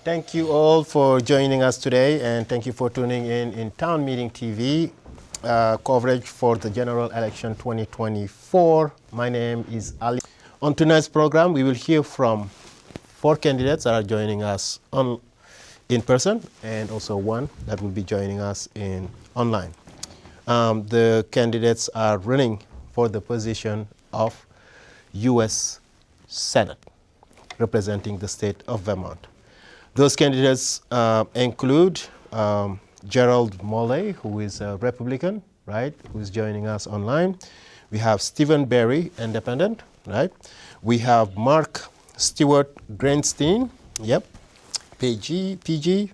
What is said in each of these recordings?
Thank you all for joining us today, and thank you for tuning in Town Meeting TV coverage for the general election 2024. My name is Ali. On tonight's program, we will hear from 4 candidates that are joining us in person, and also 1 that will be joining us online. The candidates are running for the position of U.S. Senate, representing the state of Vermont. Those candidates include Gerald Molay, who is a Republican, right, who is joining us online. We have Stephen Berry, Independent, right? We have Mark Stewart Greenstein, yep, PG,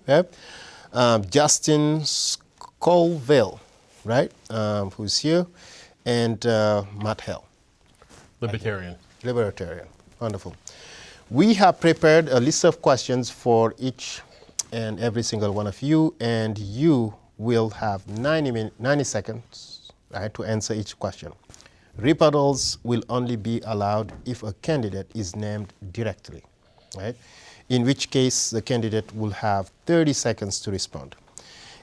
yep. Justin Scoville, right, who's here, and Matt Hill. Libertarian. Libertarian, wonderful. We have prepared a list of questions for each and every single one of you, and you will have 90 seconds, right, to answer each question. Rebuttals will only be allowed if a candidate is named directly, right? In which case, the candidate will have 30 seconds to respond.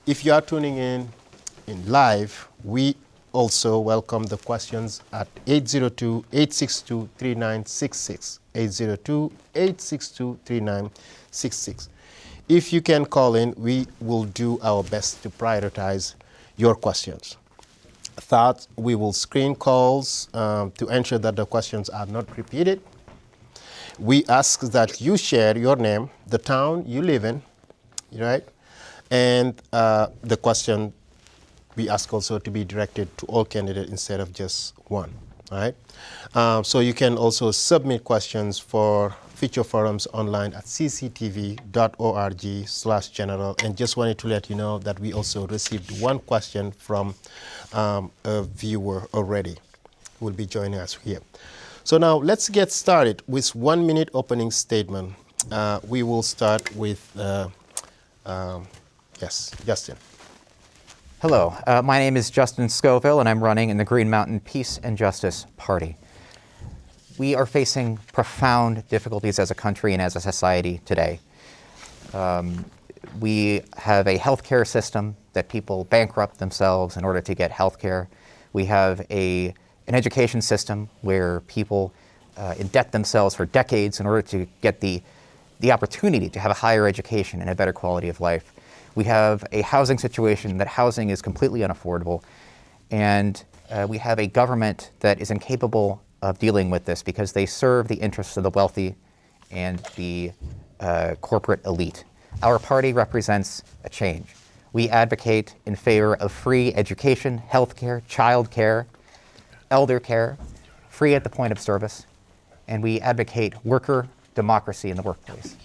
If you are tuning in live, we also welcome the questions at 802-862-3966, 802-862-3966. If you can call in, we will do our best to prioritize your questions. Third, we will screen calls to ensure that the questions are not repeated. We ask that you share your name, the town you live in, right? And the question we ask also to be directed to all candidates instead of just one, right? So you can also submit questions for future forums online at cctv.org/general. And just wanted to let you know that we also received 1 question from a viewer already who will be joining us here. So now let's get started with 1-minute opening statement. We will start with, yes, Justin. Hello, my name is Justin Scoville, and I'm running in the Green Mountain Peace and Justice Party. We are facing profound difficulties as a country and as a society today. We have a healthcare system that people bankrupt themselves in order to get healthcare. We have an education system where people indebt themselves for decades in order to get the opportunity to have a higher education and a better quality of life. We have a housing situation that housing is completely unaffordable, and we have a government that is incapable of dealing with this because they serve the interests of the wealthy and the corporate elite. Our party represents a change. We advocate in favor of free education, health care, child care, elder care, free at the point of service, and we advocate worker democracy in the workplace.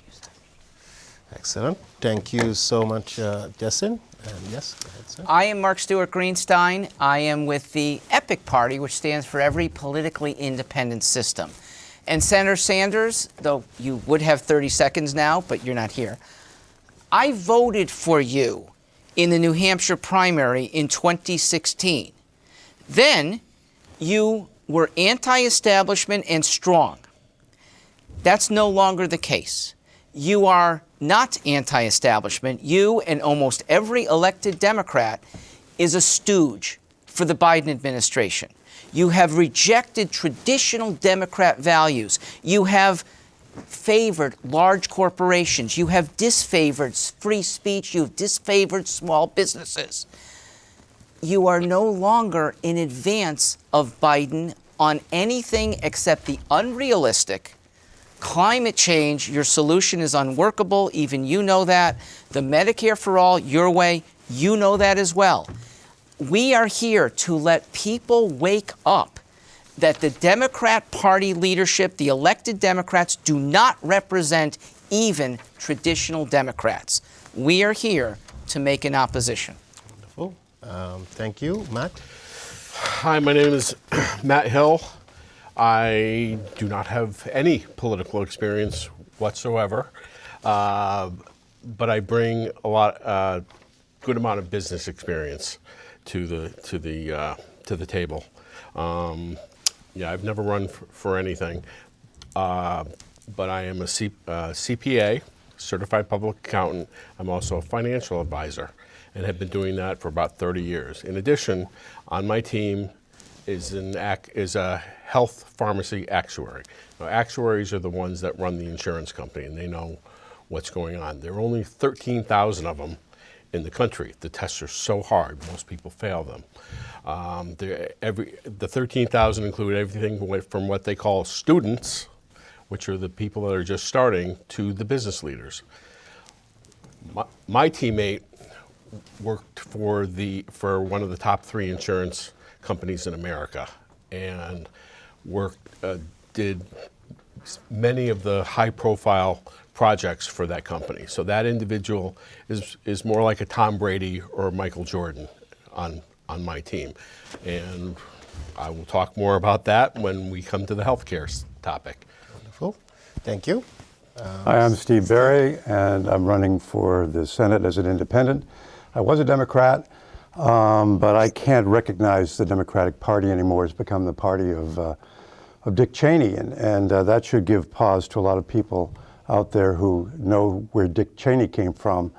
Excellent. Thank you so much, Justin. And yes, go ahead, sir. I am Mark Stewart Greenstein. I am with the EPIC Party, which stands for Every Politically Independent System. And Senator Sanders, though you would have 30 seconds now, but you're not here, I voted for you in the New Hampshire primary in 2016. Then you were anti-establishment and strong. That's no longer the case. You are not anti-establishment. You and almost every elected Democrat is a stooge for the Biden administration. You have rejected traditional Democrat values. You have favored large corporations. You have disfavored free speech. You've disfavored small businesses. You are no longer in advance of Biden on anything except the unrealistic climate change. Your solution is unworkable. Even you know that. The Medicare for all, your way, you know that as well. We are here to let people wake up that the Democrat Party leadership, the elected Democrats, do not represent even traditional Democrats. We are here to make an opposition. Wonderful. Thank you. Matt? Hi, my name is Matt Hill. I do not have any political experience whatsoever, but I bring a good amount of business experience to the table. Yeah, I've never run for anything, but I am a CPA. certified public accountant. I'm also a financial advisor and have been doing that for about 30 years. In addition, on my team is a health pharmacy actuary. Now, actuaries are the ones that run the insurance company, and they know what's going on. There are only 13,000 of them in the country. The tests are so hard, most people fail them. The 13,000 include everything from what they call students, which are the people that are just starting, to the business leaders. My teammate worked for one of the top 3 insurance companies in America, and did many of the high-profile projects for that company. So that individual is more like a Tom Brady or Michael Jordan on my team, and I will talk more about that when we come to the healthcare topic. Wonderful. Thank you. Hi, I'm Steve Berry, and I'm running for the Senate as an independent. I was a Democrat, but I can't recognize the Democratic Party anymore. It's become the party of Dick Cheney, and that should give pause to a lot of people out there who know where Dick Cheney came from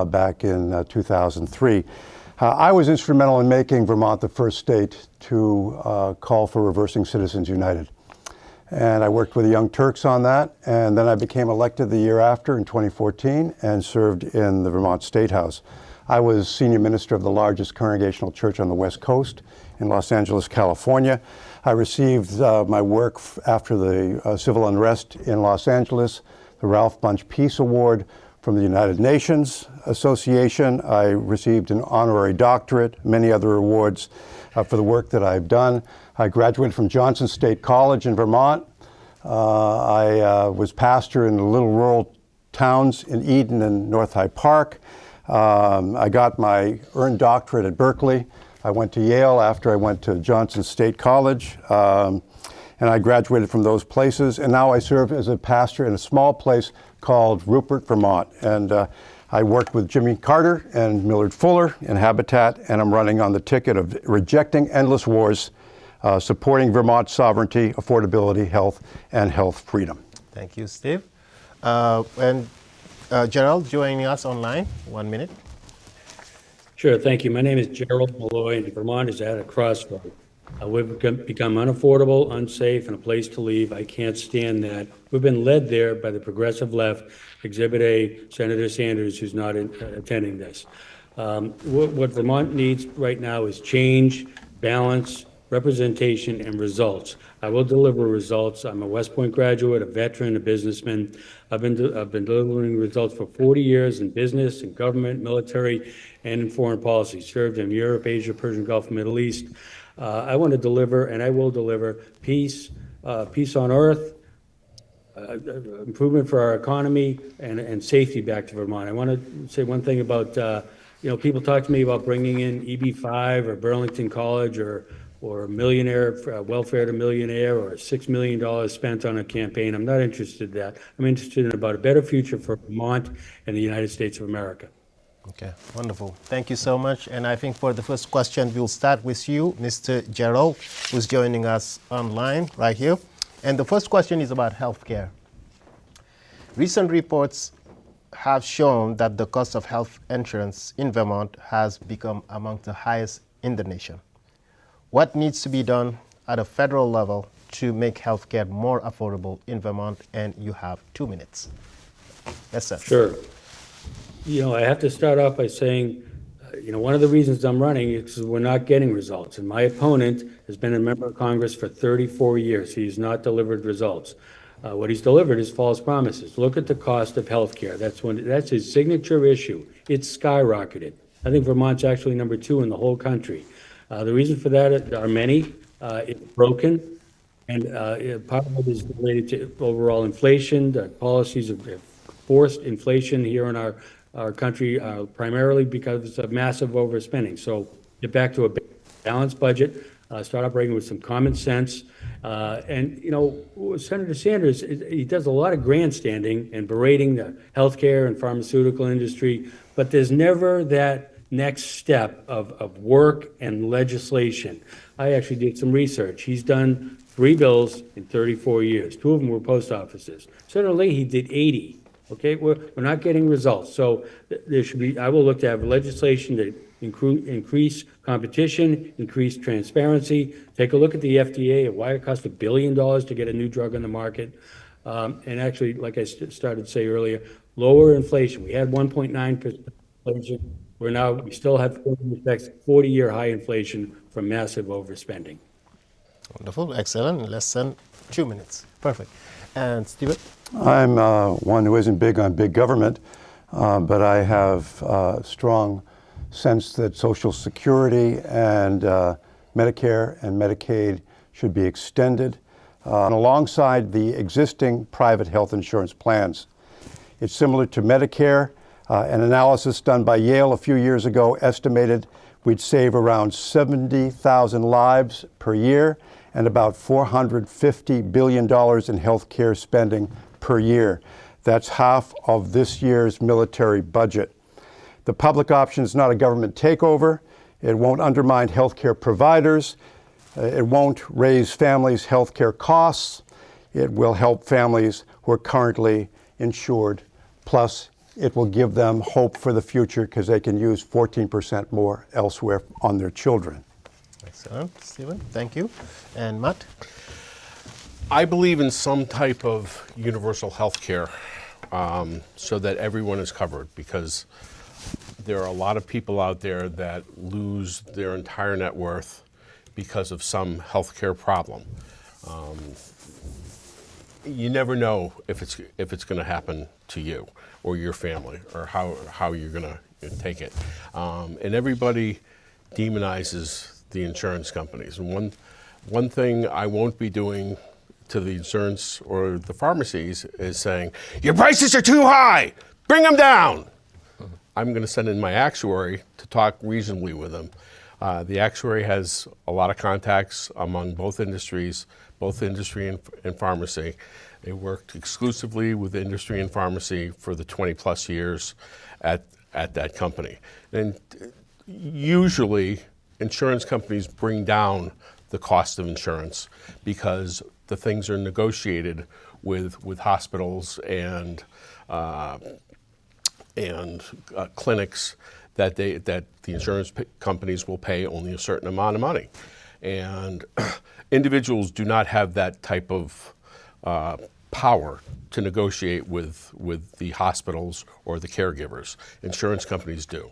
back in 2003. I was instrumental in making Vermont the first state to call for reversing Citizens United. And I worked with the Young Turks on that, and then I became elected the year after in 2014 and served in the Vermont State House. I was senior minister of the largest congregational church on the West Coast in Los Angeles, California. I received my work after the civil unrest in Los Angeles, the Ralph Bunche Peace Award from the United Nations Association. I received an honorary doctorate, many other awards for the work that I've done. I graduated from Johnson State College in Vermont. I was pastor in the little rural towns in Eden and North Hyde Park. I got my earned doctorate at Berkeley. I went to Yale after I went to Johnson State College, and I graduated from those places. And now I serve as a pastor in a small place called Rupert, Vermont. And I worked with Jimmy Carter and Millard Fuller in Habitat, and I'm running on the ticket of rejecting endless wars, supporting Vermont sovereignty, affordability, health, and health freedom. Thank you, Steve. Gerald joining us online, 1 minute. Sure, thank you. My name is Gerald Malloy, and Vermont is at a crossroad. We've become unaffordable, unsafe, and a place to leave. I can't stand that. We've been led there by the progressive left, Exhibit A, Senator Sanders, who's not attending this. What Vermont needs right now is change, balance, representation, and results. I will deliver results. I'm a West Point graduate, a veteran, a businessman. I've been delivering results for 40 years in business, in government, military, and in foreign policy. Served in Europe, Asia, Persian Gulf, Middle East. I want to deliver, and I will deliver, peace, peace on earth, improvement for our economy, and safety back to Vermont. I want to say one thing about, people talk to me about bringing in EB-5 or Burlington College or millionaire welfare to millionaire or $6 million spent on a campaign. I'm not interested in that. I'm interested in about a better future for Vermont and the United States of America. Okay, wonderful. Thank you so much. And I think for the first question, we'll start with you, Mr. Gerald, who's joining us online right here. And the first question is about healthcare. Recent reports have shown that the cost of health insurance in Vermont has become among the highest in the nation. What needs to be done at a federal level to make healthcare more affordable in Vermont? And you have 2 minutes. Yes, sir. Sure. I have to start off by saying, one of the reasons I'm running is because we're not getting results. And my opponent has been a member of Congress for 34 years. He's not delivered results. What he's delivered is false promises. Look at the cost of health care. That's his signature issue. It's skyrocketed. I think Vermont's actually number 2 in the whole country. The reason for that are many. It's broken, and part of it is related to overall inflation. The policies have forced inflation here in our country, primarily because of massive overspending. So get back to a balanced budget, start operating with some common sense. Senator Sanders, he does a lot of grandstanding and berating the healthcare and pharmaceutical industry, but there's never that next step of work and legislation. I actually did some research. He's done 3 bills in 34 years. 2 of them were post offices. Senator Leahy did 80. Okay, we're not getting results. So there should be, I will look to have legislation that increase competition, increase transparency. Take a look at the FDA, why it costs $1 billion to get a new drug on the market. And actually, like I started to say earlier, lower inflation. We had 1.9% inflation. We still have 40-year high inflation from massive overspending. Wonderful, excellent. Less than 2 minutes. Perfect. And Stephen? I'm one who isn't big on big government, but I have a strong sense that Social Security and Medicare and Medicaid should be extended alongside the existing private health insurance plans. It's similar to Medicare. An analysis done by Yale a few years ago estimated we'd save around 70,000 lives per year and about $450 billion in health care spending per year. That's half of this year's military budget. The public option is not a government takeover. It won't undermine healthcare providers. It won't raise families' healthcare costs. It will help families who are currently insured. Plus, it will give them hope for the future because they can use 14% more elsewhere on their children. Excellent, Stephen. Thank you. And Matt? I believe in some type of universal health care so that everyone is covered, because there are a lot of people out there that lose their entire net worth because of some health care problem. You never know if it's going to happen to you or your family, or how you're going to take it. And everybody demonizes the insurance companies. And one thing I won't be doing to the insurance or the pharmacies is saying, your prices are too high, bring them down. I'm going to send in my actuary to talk reasonably with them. The actuary has a lot of contacts among both industries, both industry and pharmacy. They worked exclusively with industry and pharmacy for the 20 plus years at that company. And usually insurance companies bring down the cost of insurance because the things are negotiated with hospitals and clinics that the insurance companies will pay only a certain amount of money. And individuals do not have that type of power to negotiate with the hospitals or the caregivers. Insurance companies do,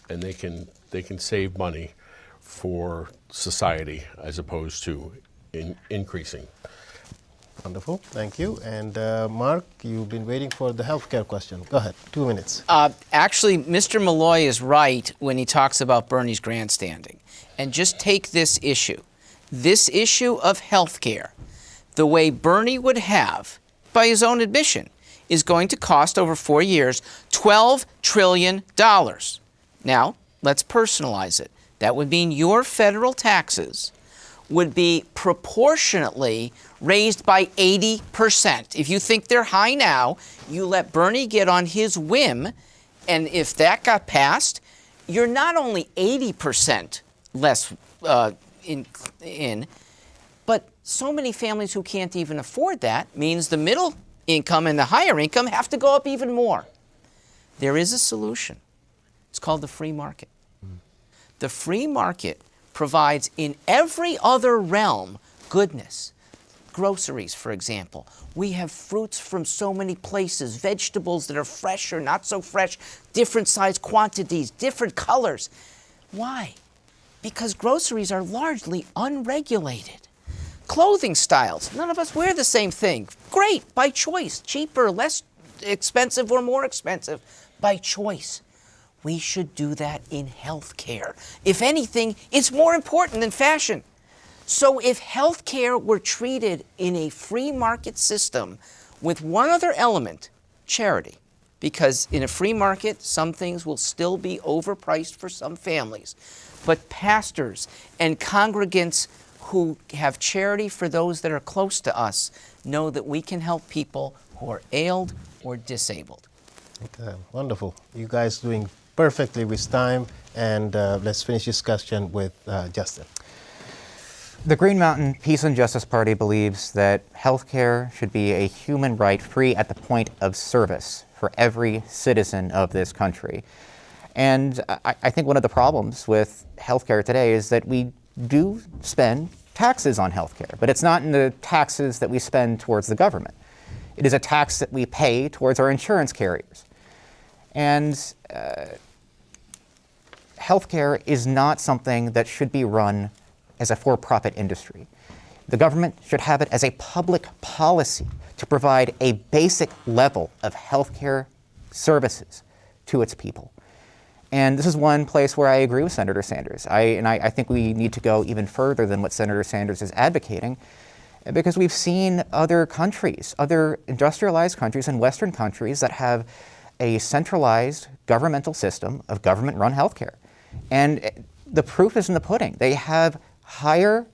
and they can save money for society as opposed to increasing. Wonderful, thank you. And Mark, you've been waiting for the healthcare question. Go ahead, 2 minutes. Actually, Mr. Malloy is right when he talks about Bernie's grandstanding. And just take this issue of healthcare, the way Bernie would have, by his own admission, is going to cost over 4 years $12 trillion. Now, let's personalize it. That would mean your federal taxes would be proportionately raised by 80%. If you think they're high now, you let Bernie get on his whim, and if that got passed, you're not only 80% less in, but so many families who can't even afford that means the middle income and the higher income have to go up even more. There is a solution. It's called the free market. The free market provides in every other realm goodness. Groceries, for example. We have fruits from so many places, vegetables that are fresh or not so fresh, different size quantities, different colors. Why? Because groceries are largely unregulated. Clothing styles, none of us wear the same thing. Great, by choice, cheaper, less expensive or more expensive, by choice. We should do that in healthcare. If anything, it's more important than fashion. So if healthcare were treated in a free market system with one other element, charity, because in a free market, some things will still be overpriced for some families, but pastors and congregants who have charity for those that are close to us know that we can help people who are ailed or disabled. Okay, wonderful. You guys doing perfectly with time, and let's finish this discussion with Justin. The Green Mountain Peace and Justice Party believes that healthcare should be a human right free at the point of service for every citizen of this country. And I think one of the problems with healthcare today is that we do spend taxes on healthcare, but it's not in the taxes that we spend towards the government. It is a tax that we pay towards our insurance carriers. And healthcare is not something that should be run as a for-profit industry. The government should have it as a public policy to provide a basic level of healthcare services to its people. And this is one place where I agree with Senator Sanders. I think we need to go even further than what Senator Sanders is advocating, because we've seen other countries, other industrialized countries and Western countries that have a centralized governmental system of government-run healthcare. And the proof is in the pudding. They have higher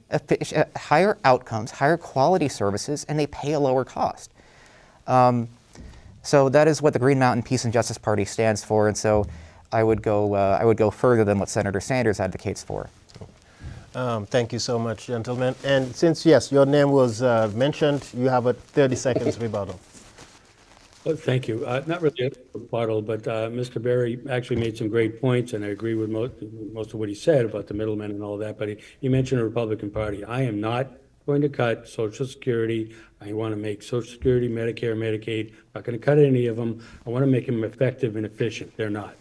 outcomes, higher quality services, and they pay a lower cost. So that is what the Green Mountain Peace and Justice Party stands for, and so I would go further than what Senator Sanders advocates for. Thank you so much, gentlemen. And since, yes, your name was mentioned, you have a 30 seconds rebuttal. Well, thank you. Not really a rebuttal, but Mr. Berry actually made some great points, and I agree with most of what he said about the middlemen and all that, but he mentioned the Republican Party. I am not going to cut Social Security. I want to make Social Security, Medicare, Medicaid. I'm not going to cut any of them. I want to make them effective and efficient. They're not.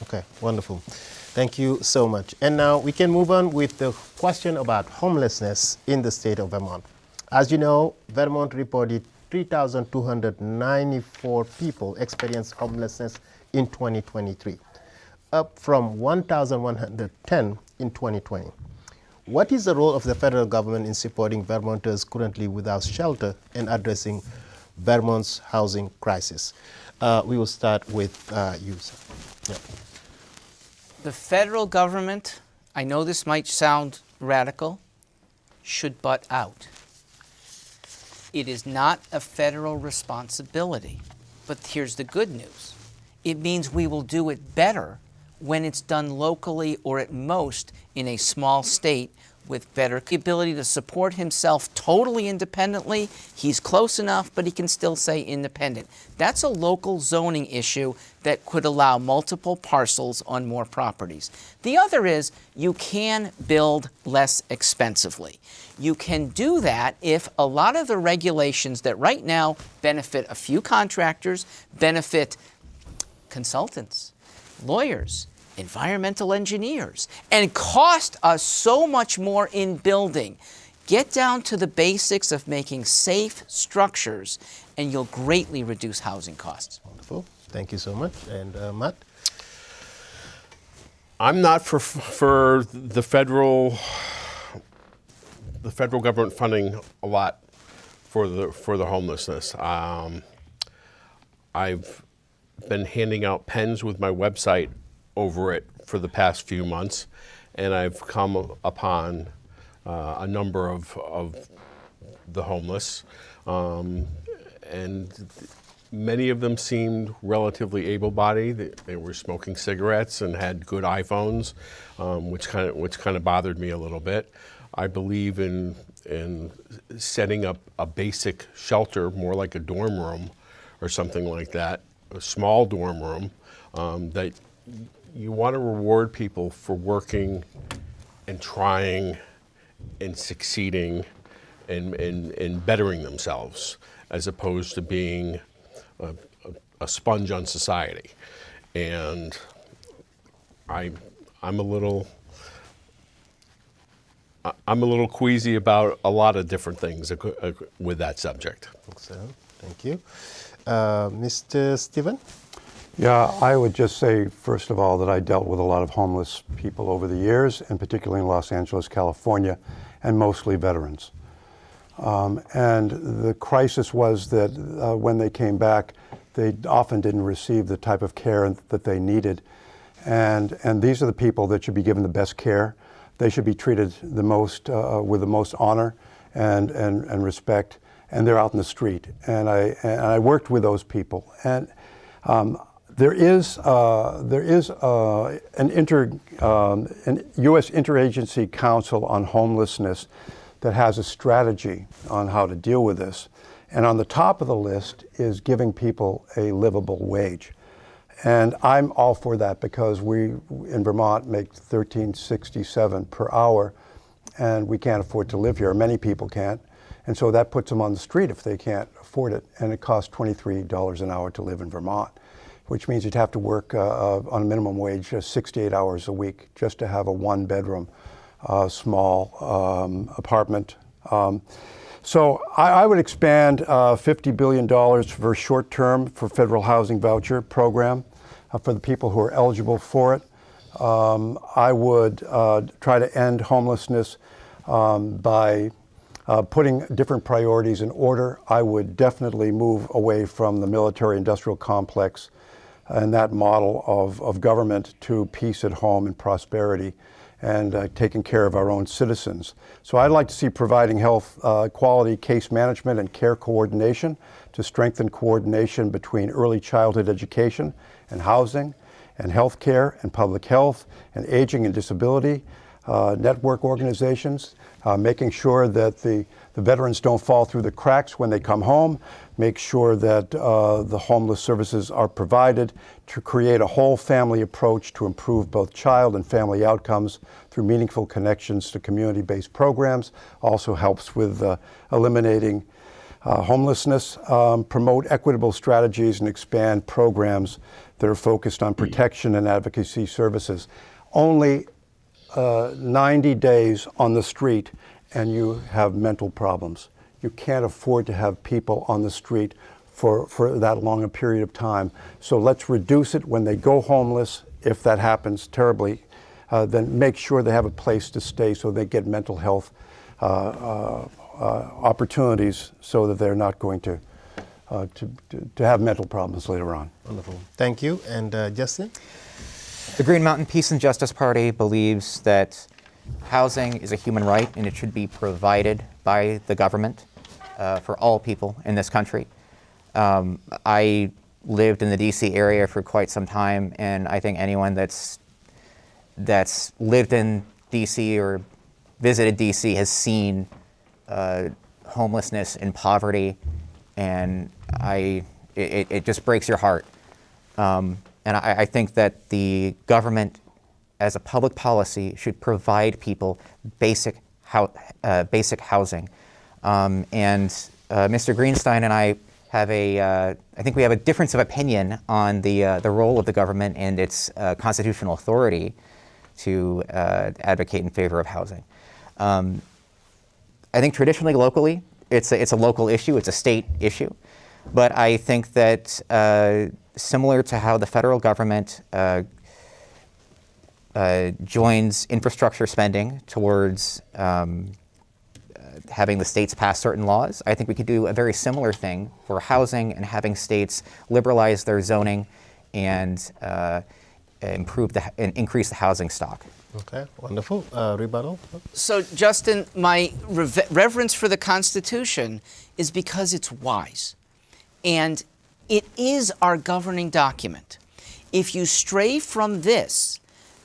Okay, wonderful. Thank you so much. And now we can move on with the question about homelessness in the state of Vermont. As you know, Vermont reported 3,294 people experienced homelessness in 2023, up from 1,110 in 2020. What is the role of the federal government in supporting Vermonters currently without shelter and addressing Vermont's housing crisis? We will start with you, sir. Yeah. The federal government, I know this might sound radical, should butt out. It is not a federal responsibility. But here's the good news. It means we will do it better when it's done locally or at most in a small state with better ability to support himself totally independently. He's close enough, but he can still say independent. That's a local zoning issue that could allow multiple parcels on more properties. The other is you can build less expensively. You can do that if a lot of the regulations that right now benefit a few contractors, benefit consultants, lawyers, environmental engineers, and cost us so much more in building. Get down to the basics of making safe structures, and you'll greatly reduce housing costs. Wonderful. Thank you so much. And Matt? I'm not for the federal government funding a lot for the homelessness. I've been handing out pens with my website over it for the past few months, and I've come upon a number of the homeless, and many of them seemed relatively able-bodied. They were smoking cigarettes and had good iPhones, which kind of bothered me a little bit. I believe in setting up a basic shelter, more like a dorm room or something like that, a small dorm room that you want to reward people for working and trying and succeeding and bettering themselves, as opposed to being a sponge on society. And I'm a little queasy about a lot of different things with that subject. Excellent. Thank you. Mr. Stephen? Yeah, I would just say, first of all, that I dealt with a lot of homeless people over the years, and particularly in Los Angeles, California, and mostly veterans. And the crisis was that when they came back, they often didn't receive the type of care that they needed. And these are the people that should be given the best care. They should be treated the most with the most honor and respect. And they're out in the street. And I worked with those people. And an U.S. Interagency Council on Homelessness that has a strategy on how to deal with this. And on the top of the list is giving people a livable wage. And I'm all for that because we in Vermont make $13.67 per hour, and we can't afford to live here. Many people can't. And so that puts them on the street if they can't afford it. And it costs $23 an hour to live in Vermont, which means you'd have to work on a minimum wage 68 hours a week just to have a one-bedroom, small apartment. So I would expand $50 billion for short-term for federal housing voucher program for the people who are eligible for it. I would try to end homelessness by putting different priorities in order. I would definitely move away from the military-industrial complex and that model of government to peace at home and prosperity and taking care of our own citizens. So I'd like to see providing health quality case management and care coordination to strengthen coordination between early childhood education and housing and health care and public health and aging and disability network organizations, making sure that the veterans don't fall through the cracks when they come home, make sure that the homeless services are provided, to create a whole family approach to improve both child and family outcomes through meaningful connections to community-based programs, also helps with eliminating homelessness, promote equitable strategies and expand programs that are focused on protection and advocacy services. Only 90 days on the street and you have mental problems. You can't afford to have people on the street for that long a period of time. So let's reduce it when they go homeless, if that happens terribly, then make sure they have a place to stay so they get mental health opportunities so that they're not going to have mental problems later on. Wonderful. Thank you. And Justin? The Green Mountain Peace and Justice Party believes that housing is a human right and it should be provided by the government for all people in this country. I lived in the DC area for quite some time, and I think anyone that's lived in DC or visited DC has seen homelessness and poverty, and it just breaks your heart. And I think that the government, as a public policy, should provide people basic housing. And Mr. Greenstein and I have I think we have a difference of opinion on the role of the government and its constitutional authority to advocate in favor of housing. I think traditionally, locally, it's a local issue, it's a state issue. But I think that similar to how the federal government joins infrastructure spending towards having the states pass certain laws, I think we could do a very similar thing for housing and having states liberalize their zoning and increase the housing stock. Okay, wonderful. Rebuttal? So, Justin, my reverence for the Constitution is because it's wise. And it is our governing document. If you stray from this,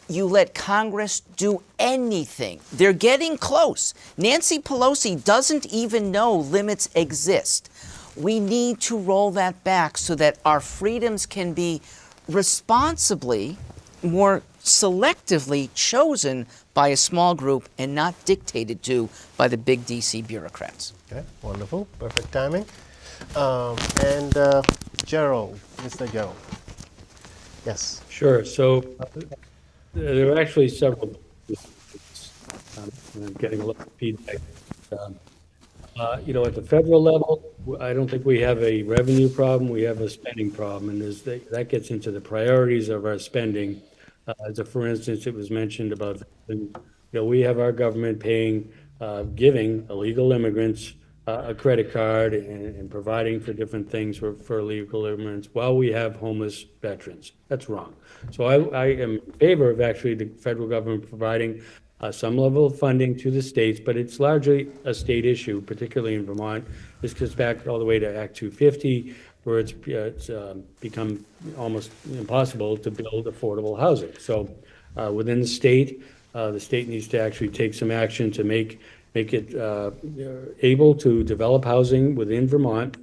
you let Congress do anything. They're getting close. Nancy Pelosi doesn't even know limits exist. We need to roll that back so that our freedoms can be responsibly, more selectively chosen by a small group and not dictated to by the big DC bureaucrats. Okay, wonderful. Perfect timing. And Gerald, Mr. Gerald. Yes. Sure. So there are actually several. I'm getting a lot of feedback. At the federal level, I don't think we have a revenue problem. We have a spending problem, and that gets into the priorities of our spending. For instance, it was mentioned about, we have our government giving illegal immigrants a credit card and providing for different things for illegal immigrants while we have homeless veterans. That's wrong. So I am in favor of actually the federal government providing some level of funding to the states, but it's largely a state issue, particularly in Vermont. This goes back all the way to Act 250, where it's become almost impossible to build affordable housing. So within the state needs to actually take some action to make it able to develop housing within Vermont.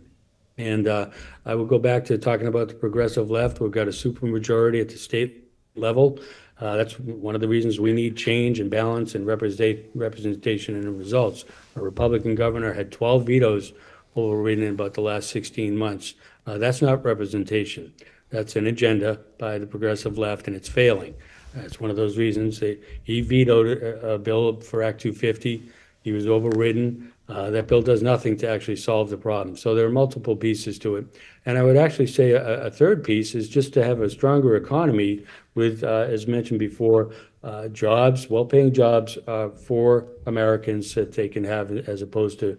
And I will go back to talking about the progressive left. We've got a supermajority at the state level. That's one of the reasons we need change and balance and representation in the results. A Republican governor had 12 vetoes overridden in about the last 16 months. That's not representation. That's an agenda by the progressive left, and it's failing. That's one of those reasons he vetoed a bill for Act 250. He was overridden. That bill does nothing to actually solve the problem. So there are multiple pieces to it. And I would actually say a third piece is just to have a stronger economy with, as mentioned before, jobs, well-paying jobs for Americans that they can have, as opposed to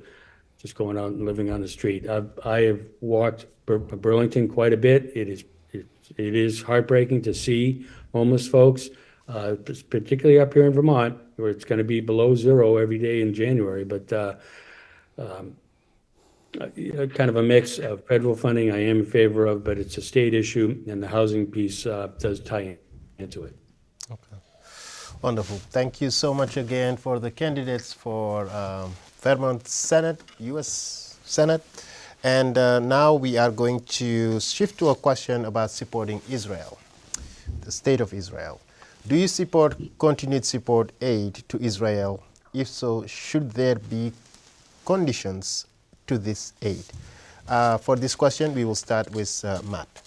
just going out and living on the street. I have walked Burlington quite a bit. It is heartbreaking to see homeless folks, particularly up here in Vermont, where it's going to be below zero every day in January. But kind of a mix of federal funding I am in favor of, but it's a state issue, and the housing piece does tie into it. Okay. Wonderful. Thank you so much again for the candidates for Vermont Senate, U.S. Senate. And now we are going to shift to a question about supporting Israel, the state of Israel. Do you support continued support aid to Israel? If so, should there be conditions to this aid? For this question, we will start with Matt.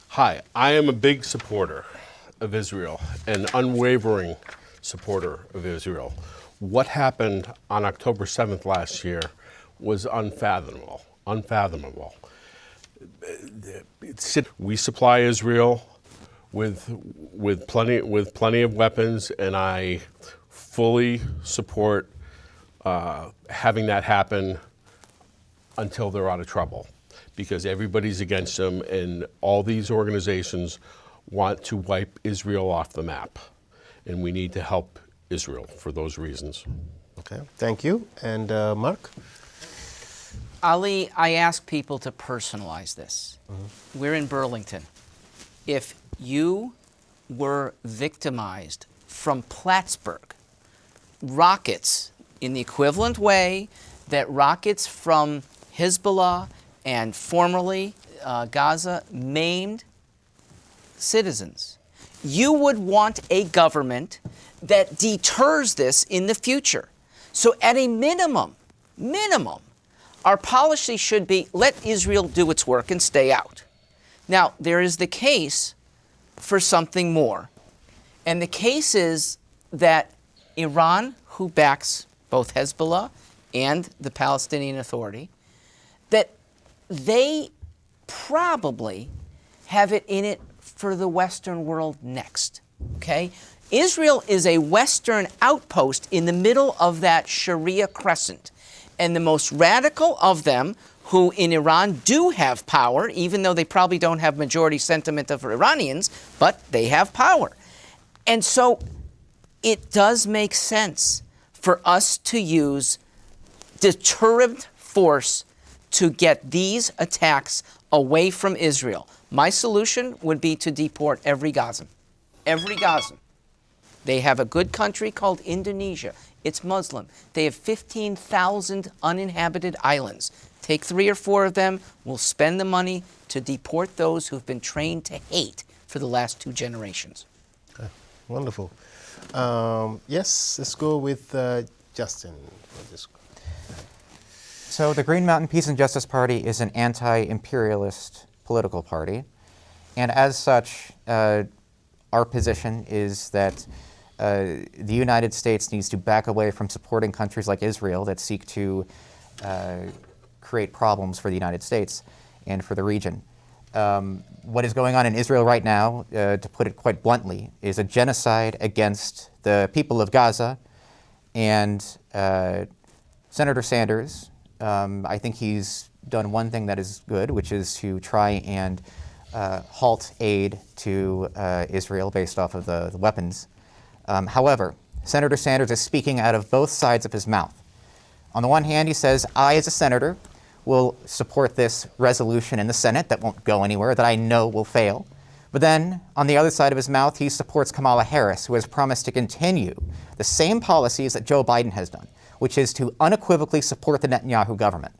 Hi, I am a big supporter of Israel, an unwavering supporter of Israel. What happened on October 7th last year was unfathomable. We supply Israel with plenty of weapons, and I fully support having that happen until they're out of trouble, because everybody's against them, and all these organizations want to wipe Israel off the map, and we need to help Israel for those reasons. Okay, thank you. And Mark? Ali, I ask people to personalize this. Mm-hmm. We're in Burlington. If you were victimized from Plattsburgh, rockets, in the equivalent way that rockets from Hezbollah and formerly Gaza maimed citizens, you would want a government that deters this in the future. So at a minimum, our policy should be let Israel do its work and stay out. Now, there is the case for something more. And the case is that Iran, who backs both Hezbollah and the Palestinian Authority, that they probably have it in it for the Western world next, okay? Israel is a Western outpost in the middle of that Sharia crescent. And the most radical of them, who in Iran do have power, even though they probably don't have majority sentiment of Iranians, but they have power. And so it does make sense for us to use deterrent force to get these attacks away from Israel. My solution would be to deport every Gazan. Every Gazan. They have a good country called Indonesia. It's Muslim. They have 15,000 uninhabited islands. Take 3 or 4 of them. We'll spend the money to deport those who've been trained to hate for the last 2 generations. Okay. Wonderful. Yes, let's go with Justin for this. So the Green Mountain Peace and Justice Party is an anti-imperialist political party. And as such, our position is that the United States needs to back away from supporting countries like Israel that seek to create problems for the United States and for the region. What is going on in Israel right now, to put it quite bluntly, is a genocide against the people of Gaza. And Senator Sanders, I think he's done one thing that is good, which is to try and halt aid to Israel based off of the weapons. However, Senator Sanders is speaking out of both sides of his mouth. On the one hand, he says, I, as a senator, will support this resolution in the Senate that won't go anywhere, that I know will fail. But then, on the other side of his mouth, he supports Kamala Harris, who has promised to continue the same policies that Joe Biden has done, which is to unequivocally support the Netanyahu government.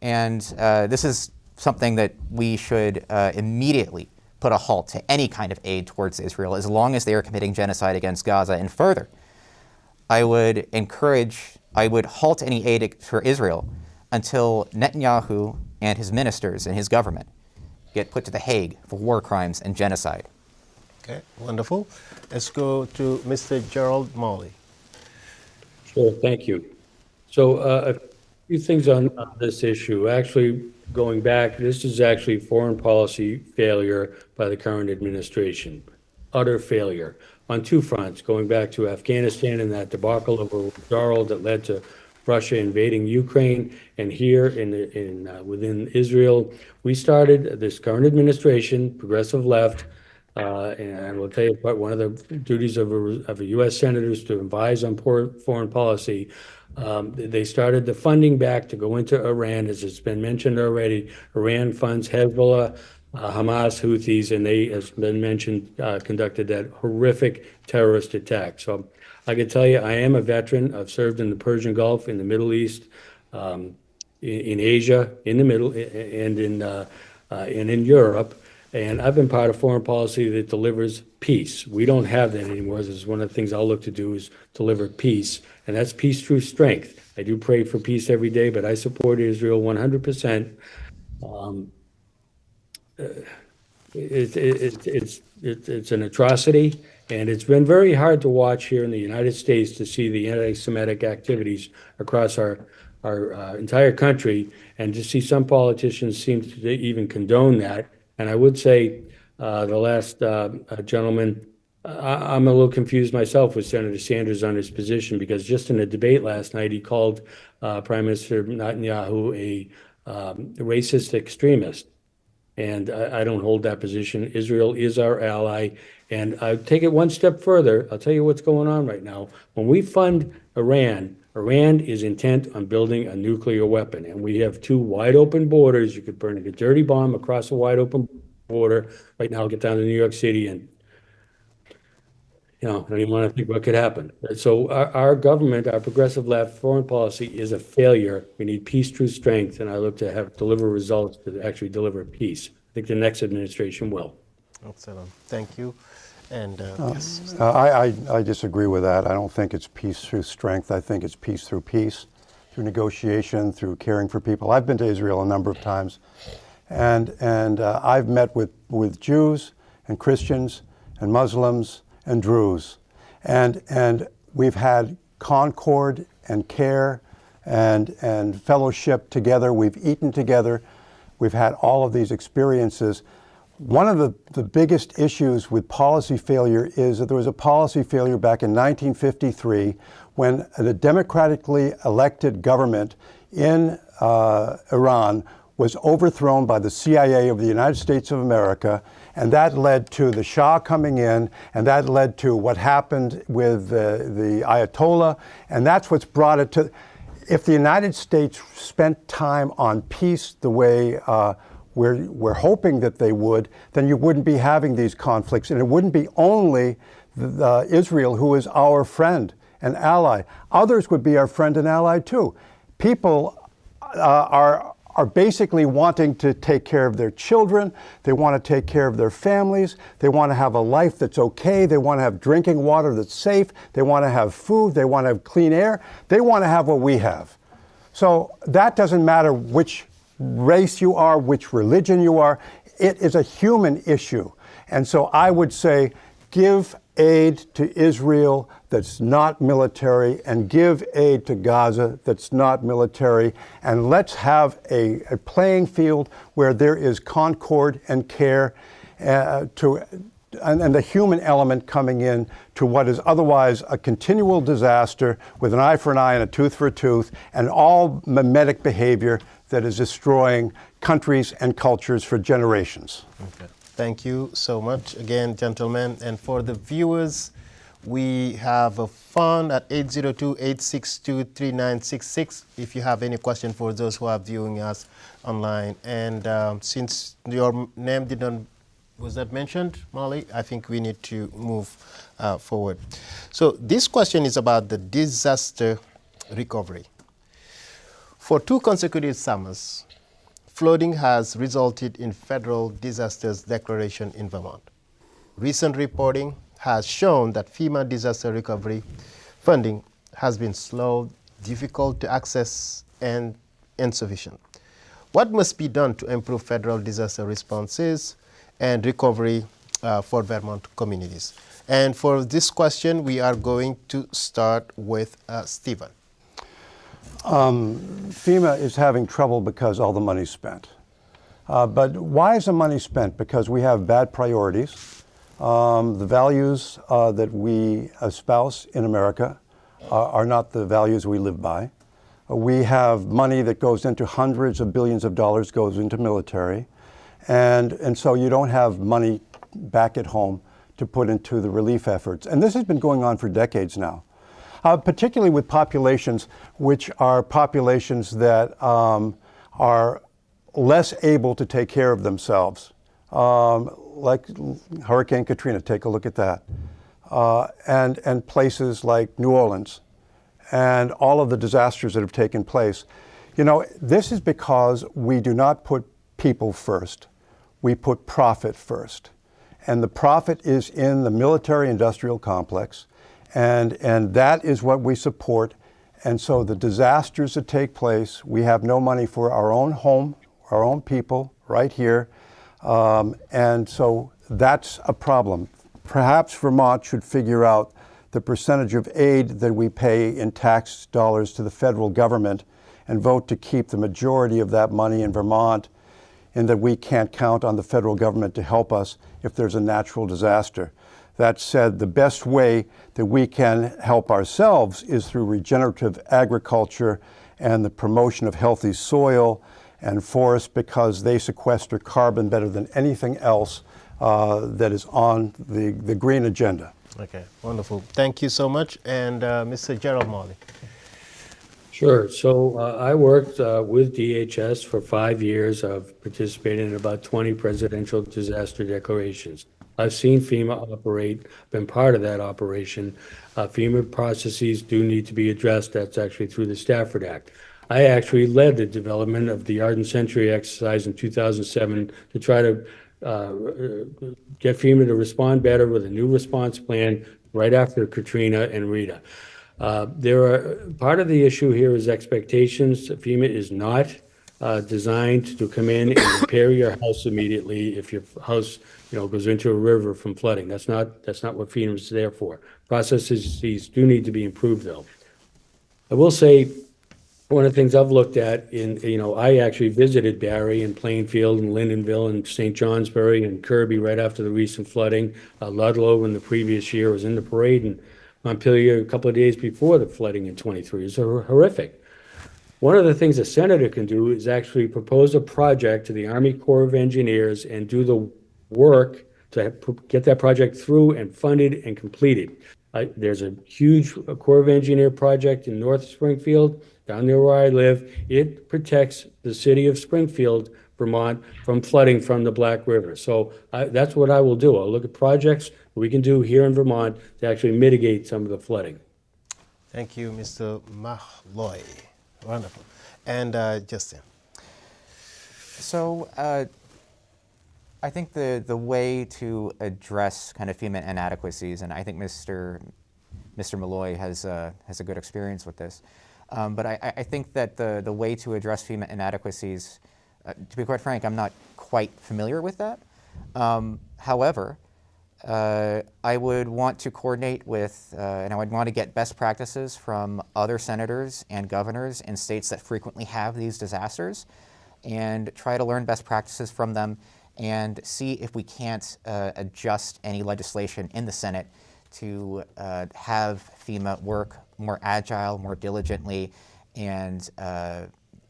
And this is something that we should immediately put a halt to any kind of aid towards Israel as long as they are committing genocide against Gaza. And further, I would halt any aid for Israel until Netanyahu and his ministers and his government get put to the Hague for war crimes and genocide. Okay, wonderful. Let's go to Mr. Gerald Morley. Sure, thank you. So a few things on this issue. Actually, going back, this is actually foreign policy failure by the current administration. Utter failure on two fronts, going back to Afghanistan and that debacle of withdrawal that led to Russia invading Ukraine, and here within Israel, we started this current administration, progressive left, and I will tell you what, one of the duties of a U.S. senator is to advise on foreign policy. They started the funding back to go into Iran, as it's been mentioned already. Iran funds Hezbollah, Hamas, Houthis, and they, as been mentioned, conducted that horrific terrorist attack. So I can tell you, I am a veteran. I've served in the Persian Gulf, in the Middle East, in Asia, in the Middle, and in Europe. And I've been part of foreign policy that delivers peace. We don't have that anymore. This is one of the things I'll look to do is deliver peace, and that's peace through strength. I do pray for peace every day, but I support Israel 100%. It's an atrocity, and it's been very hard to watch here in the United States to see the anti-Semitic activities across our entire country, and to see some politicians seem to even condone that. And I would say the last gentleman, I'm a little confused myself with Senator Sanders on his position, because just in a debate last night, he called Prime Minister Netanyahu a racist extremist. And I don't hold that position. Israel is our ally. And I take it one step further. I'll tell you what's going on right now. When we fund Iran, Iran is intent on building a nuclear weapon. And we have two wide open borders. You could burn a dirty bomb across a wide open border. Right now, I'll get down to New York City and, I don't even want to think what could happen. So our government, our progressive left foreign policy is a failure. We need peace through strength, and I look to deliver results to actually deliver peace. I think the next administration will. Excellent. Thank you. And yes. I disagree with that. I don't think it's peace through strength. I think it's peace, through negotiation, through caring for people. I've been to Israel a number of times, and I've met with Jews and Christians and Muslims and Druze, and we've had concord and care and fellowship together. We've eaten together. We've had all of these experiences. One of the biggest issues with policy failure is that there was a policy failure back in 1953 when a democratically elected government in Iran was overthrown by the CIA of the United States of America, and that led to the Shah coming in, and that led to what happened with the Ayatollah, and that's what's brought it to. If the United States spent time on peace the way we're hoping that they would, then you wouldn't be having these conflicts, and it wouldn't be only Israel who is our friend and ally. Others would be our friend and ally too. People are basically wanting to take care of their children. They want to take care of their families. They want to have a life that's okay. They want to have drinking water that's safe. They want to have food. They want to have clean air. They want to have what we have. So that doesn't matter which race you are, which religion you are. It is a human issue. And so I would say give aid to Israel that's not military, and give aid to Gaza that's not military, and let's have a playing field where there is concord and care and the human element coming in to what is otherwise a continual disaster with an eye for an eye and a tooth for a tooth, and all mimetic behavior that is destroying countries and cultures for generations. Okay. Thank you so much again, gentlemen. And for the viewers, We have a phone at 802-862-3966 if you have any question for those who are viewing us online. And since your name was not mentioned, Molly, I think we need to move forward. So this question is about the disaster recovery. For 2 consecutive summers, flooding has resulted in federal disasters declaration in Vermont. Recent reporting has shown that FEMA disaster recovery funding has been slow, difficult to access, and insufficient. What must be done to improve federal disaster responses and recovery for Vermont communities? And for this question, we are going to start with Stephen. FEMA is having trouble because all the money's spent. But why is the money spent? Because we have bad priorities. The values that we espouse in America are not the values we live by. We have money that goes into hundreds of billions of dollars goes into military. And so you don't have money back at home to put into the relief efforts. And this has been going on for decades now, particularly with populations which are populations that are less able to take care of themselves. Like Hurricane Katrina, take a look at that. And places like New Orleans and all of the disasters that have taken place. You know, this is because we do not put people first. We put profit first. And the profit is in the military-industrial complex, and that is what we support. And so the disasters that take place, we have no money for our own home, our own people, right here. And so that's a problem. Perhaps Vermont should figure out the percentage of aid that we pay in tax dollars to the federal government and vote to keep the majority of that money in Vermont, and that we can't count on the federal government to help us if there's a natural disaster. That said, the best way that we can help ourselves is through regenerative agriculture and the promotion of healthy soil and forests, because they sequester carbon better than anything else that is on the green agenda. Okay, wonderful. Thank you so much. And Mr. Gerald Morley. Sure. So I worked with DHS for 5 years. I've participated in about 20 presidential disaster declarations. I've seen FEMA operate, been part of that operation. FEMA processes do need to be addressed. That's actually through the Stafford Act. I actually led the development of the Ardent Century exercise in 2007 to try to get FEMA to respond better with a new response plan right after Katrina and Rita. Part of the issue here is expectations. FEMA is not designed to come in and repair your house immediately if your house, goes into a river from flooding. That's not what FEMA is there for. Processes do need to be improved, though. I will say, one of the things I've looked at I actually visited Barry and Plainfield and Lindenville and St. Johnsbury and Kirby right after the recent flooding. Ludlow in the previous year was in the parade, and Montpelier a couple of days before the flooding in 23. It was horrific. One of the things a senator can do is actually propose a project to the Army Corps of Engineers and do the work to get that project through and funded and completed. There's a huge Corps of Engineer project in North Springfield, down there where I live. It protects the city of Springfield, Vermont, from flooding from the Black River. So that's what I will do. I'll look at projects we can do here in Vermont to actually mitigate some of the flooding. Thank you, Mr. Mahloy. Wonderful. And Justin. So I think the way to address kind of FEMA inadequacies, and I think Mr. Malloy has a good experience with this, but I think that the way to address FEMA inadequacies, to be quite frank, I'm not quite familiar with that. However, I would want to coordinate with, and I would want to get best practices from other senators and governors in states that frequently have these disasters, and try to learn best practices from them and see if we can't adjust any legislation in the Senate to have FEMA work more agile, more diligently, and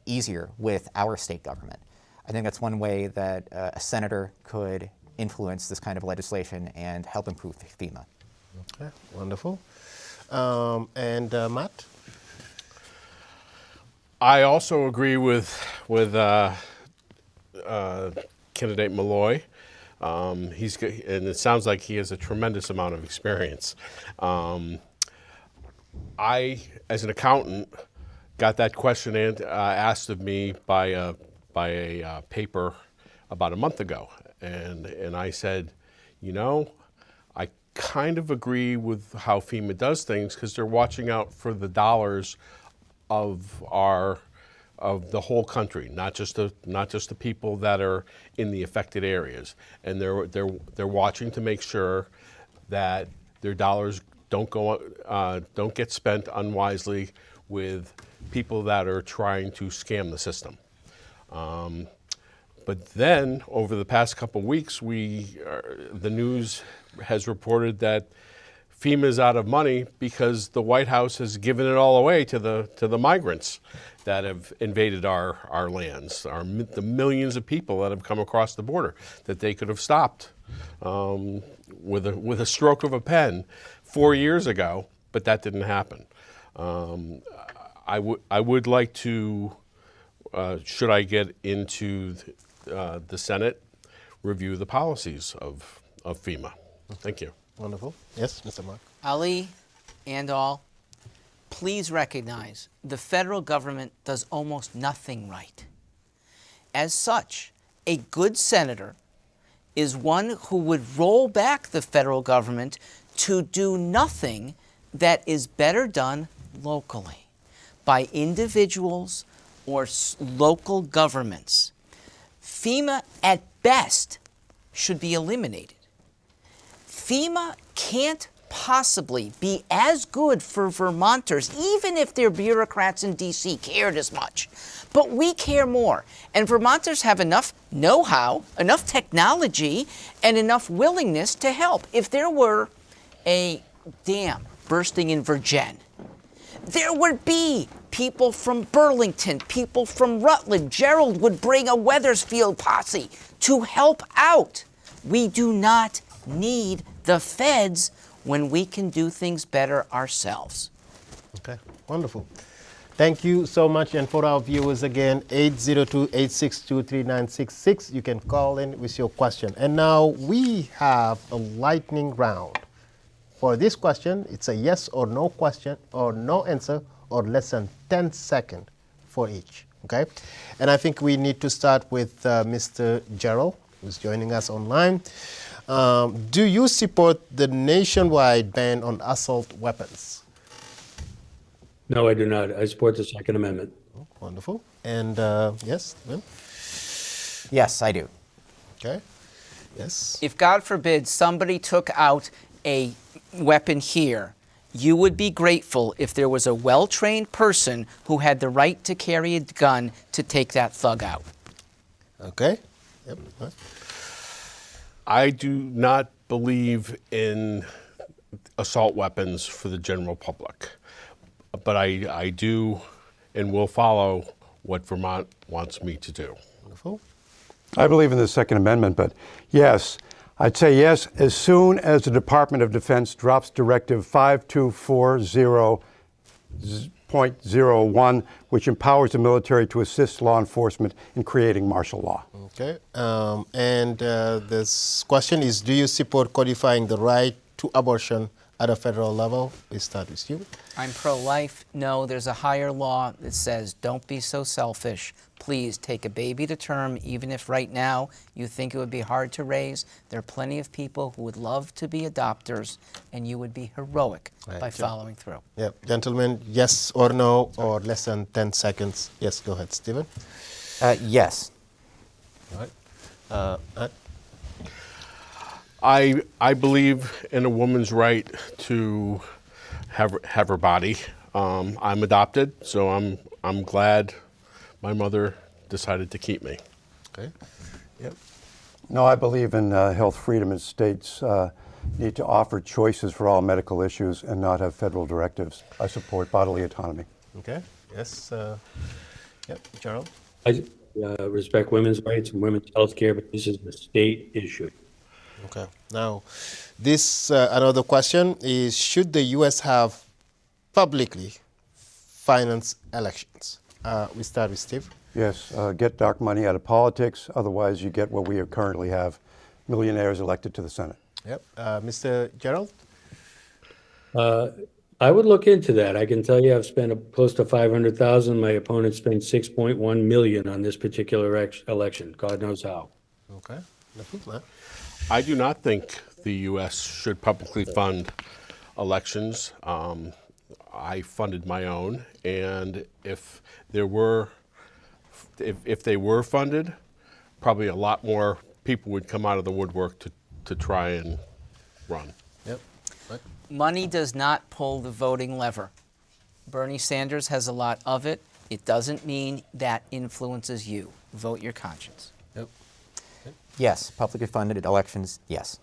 easier with our state government. I think that's one way that a senator could influence this kind of legislation and help improve FEMA. Okay, wonderful. And Matt? I also agree with candidate Malloy. And it sounds like he has a tremendous amount of experience. I, as an accountant, got that question asked of me by a paper about a month ago, and I said, I kind of agree with how FEMA does things because they're watching out for the dollars of the whole country, not just the people that are in the affected areas, and they're watching to make sure that their dollars don't get spent unwisely with people that are trying to scam the system. But then, over the past couple of weeks, the news has reported that FEMA is out of money because the White House has given it all away to the migrants that have invaded our lands, the millions of people that have come across the border that they could have stopped with a stroke of a pen 4 years ago, but that didn't happen. I would like to, should I get into the Senate, review the policies of FEMA. Thank you. Wonderful. Yes, Mr. Mark. Ali and all, please recognize the federal government does almost nothing right. As such, a good senator is one who would roll back the federal government to do nothing that is better done locally by individuals or local governments. FEMA, at best, should be eliminated. FEMA can't possibly be as good for Vermonters, even if their bureaucrats in D.C. cared as much. But we care more. And Vermonters have enough know-how, enough technology, and enough willingness to help. If there were a dam bursting in Virgin, there would be people from Burlington, people from Rutland. Gerald would bring a Weathersfield posse to help out. We do not need the feds when we can do things better ourselves. Okay, wonderful. Thank you so much. And for our viewers, again, 802-862-3966. You can call in with your question. And now we have a lightning round. For this question, it's a yes or no question, or no answer, or less than 10 seconds for each. Okay? And I think we need to start with Mr. Gerald, who's joining us online. Do you support the nationwide ban on assault weapons? No, I do not. I support the Second Amendment. Oh, wonderful. And yes, Lynn? Yes, I do. Okay. Yes. If, God forbid, somebody took out a weapon here, you would be grateful if there was a well-trained person who had the right to carry a gun to take that thug out. Okay. Yep. I do not believe in assault weapons for the general public, but I do and will follow what Vermont wants me to do. Wonderful. I believe in the Second Amendment, but yes, I'd say yes as soon as the Department of Defense drops Directive 5240.01, which empowers the military to assist law enforcement in creating martial law. Okay. And this question is, do you support codifying the right to abortion at a federal level? We start with you. I'm pro-life. No, there's a higher law that says don't be so selfish. Please take a baby to term, even if right now you think it would be hard to raise. There are plenty of people who would love to be adopters, and you would be heroic by following through. Yep. Gentlemen, yes or no, or less than 10 seconds. Yes, go ahead, Stephen. Yes. All right. Matt? I believe in a woman's right to have her body. I'm adopted, so I'm glad my mother decided to keep me. Okay. Yep. No, I believe in health freedom, and states need to offer choices for all medical issues and not have federal directives. I support bodily autonomy. Okay. Yes. Yep. Gerald? I respect women's rights and women's health care, but this is a state issue. Okay. Now, this another question is: should the U.S. have publicly financed elections? We start with Steve. Yes, get dark money out of politics. Otherwise, you get what we currently have: millionaires elected to the Senate. Yep. Mr. Gerald. I would look into that. I can tell you I've spent close to 500,000. My opponent spent 6.1 million on this particular election. God knows how. Okay. Matt. I do not think the U.S. should publicly fund elections. I funded my own, and if they were funded, probably a lot more people would come out of the woodwork to try and run. Yep. Right. Money does not pull the voting lever. Bernie Sanders has a lot of it. It doesn't mean that influences you. Vote your conscience. Yep. Yes, publicly funded elections, yes.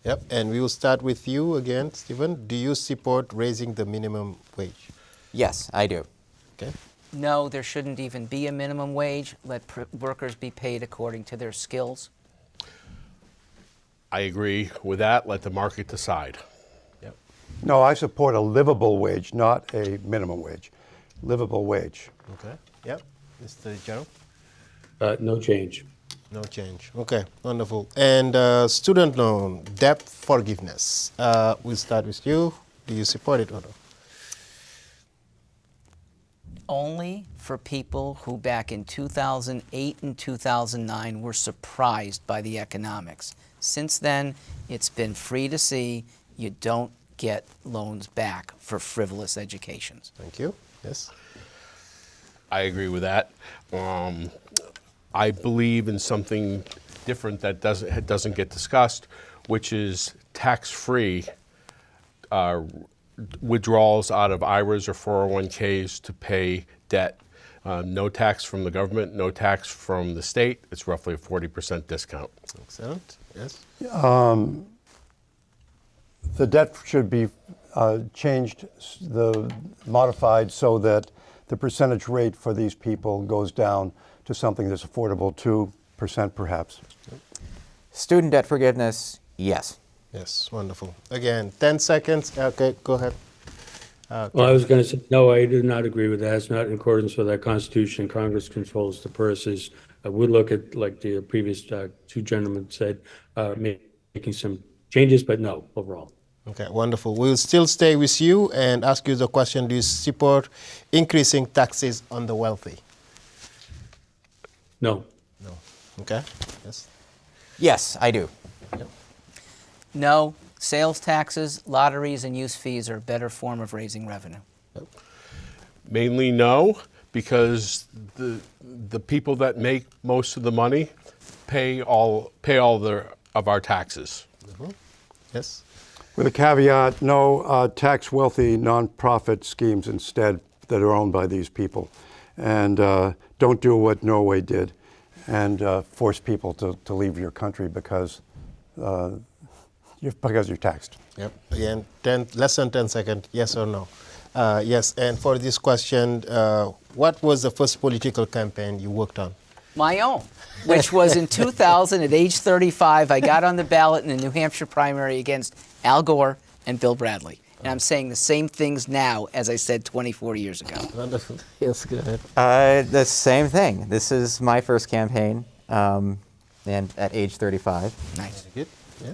Yep. And we will start with you again, Stephen. Do you support raising the minimum wage? Yes, I do. Okay. No, there shouldn't even be a minimum wage. Let workers be paid according to their skills. I agree with that. Let the market decide. Yep. No, I support a livable wage, not a minimum wage. Livable wage. Okay. Yep. Mr. Gerald. No change. No change. Okay, wonderful. And student loan debt forgiveness. We'll start with you. Do you support it or no? Only for people who back in 2008 and 2009 were surprised by the economics. Since then, it's been free to see. You don't get loans back for frivolous educations. Thank you. Yes. I agree with that. I believe in something different that doesn't get discussed, which is tax-free withdrawals out of IRAs or 401ks to pay debt. No tax from the government, no tax from the state. It's roughly a 40% discount. Excellent. Yes. The debt should be changed, modified so that the percentage rate for these people goes down to something that's affordable, 2% perhaps. Student debt forgiveness, yes. Yes. Wonderful. Again, 10 seconds. Okay, go ahead. Well, I was going to say, no, I do not agree with that. It's not in accordance with our Constitution. Congress controls the purses. I would look at, like the previous two gentlemen said, making some changes, but no, overall. Okay, wonderful. We'll still stay with you and ask you the question: do you support increasing taxes on the wealthy? No. No. Okay. Yes. Yes, I do. Yep. No, sales taxes, lotteries, and use fees are a better form of raising revenue. Yep. Mainly no, because the people that make most of the money pay all of our taxes. Mm-hmm. Yes. With a caveat, no tax wealthy nonprofit schemes instead that are owned by these people. And don't do what Norway did and force people to leave your country because you're taxed. Yep. Again, less than 10 seconds. Yes or no? Yes. And for this question, what was the first political campaign you worked on? My own, which was in 2000 at age 35. I got on the ballot in the New Hampshire primary against Al Gore and Bill Bradley. And I'm saying the same things now as I said 24 years ago. Wonderful. Yes, go ahead. The same thing. This is my first campaign, and at age 35. Nice. Good. Yeah.